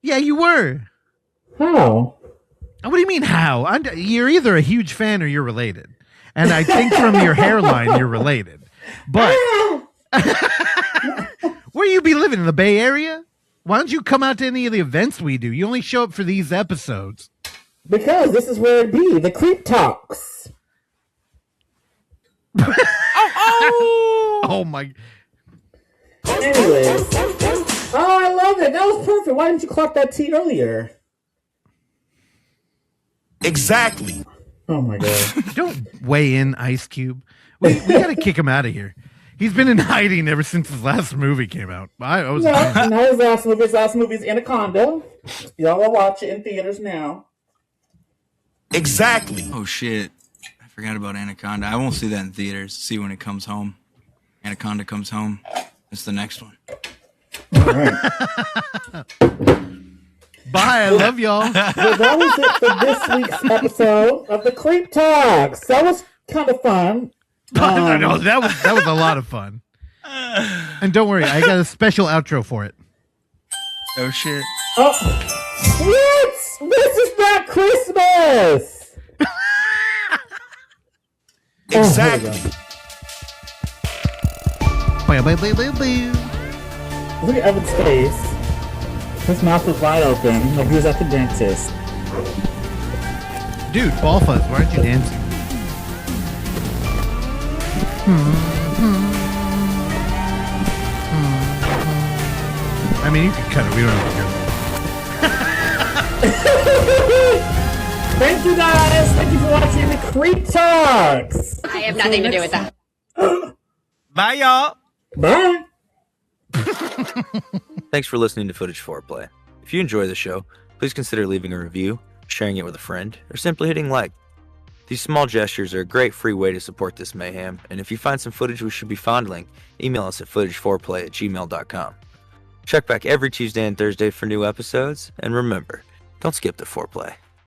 Yeah, you were. How? What do you mean how? You're either a huge fan or you're related, and I think from your hairline you're related. But where you be living, in the Bay Area? Why don't you come out to any of the events we do? You only show up for these episodes. Because this is where it be. The Creep Talks. Oh my. Anyways. Oh, I love it. That was perfect. Why didn't you clock that T earlier? Exactly. Oh my god. Don't weigh in, Ice Cube. We gotta kick him out of here. He's been in hiding ever since his last movie came out. Not his last movie. His last movie is Anaconda. Y'all will watch it in theaters now. Exactly. Oh shit. I forgot about Anaconda. I won't see that in theaters. See when it comes home. Anaconda comes home. It's the next one. All right. Bye. I love y'all. Well, that was it for this week's episode of the Creep Talks. That was kind of fun. No, that was a lot of fun. And don't worry, I got a special outro for it. Oh shit. Oh, what? This is not Christmas. Exactly. Look at Evan's face. His mouth was wide open, like he was at the dentist. Dude, Ballfuzz, why aren't you dancing? I mean, you can cut it. We don't have to hear Thank you guys. Thank you for watching the Creep Talks. I have nothing to do with that. Bye, y'all. Bye. Thanks for listening to Footage Foreplay. If you enjoy the show, please consider leaving a review, sharing it with a friend, or simply hitting like. These small gestures are a great free way to support this mayhem, and if you find some footage we should be fondling, email us at footageforeplay@gmail.com. Check back every Tuesday and Thursday for new episodes, and remember, don't skip the foreplay.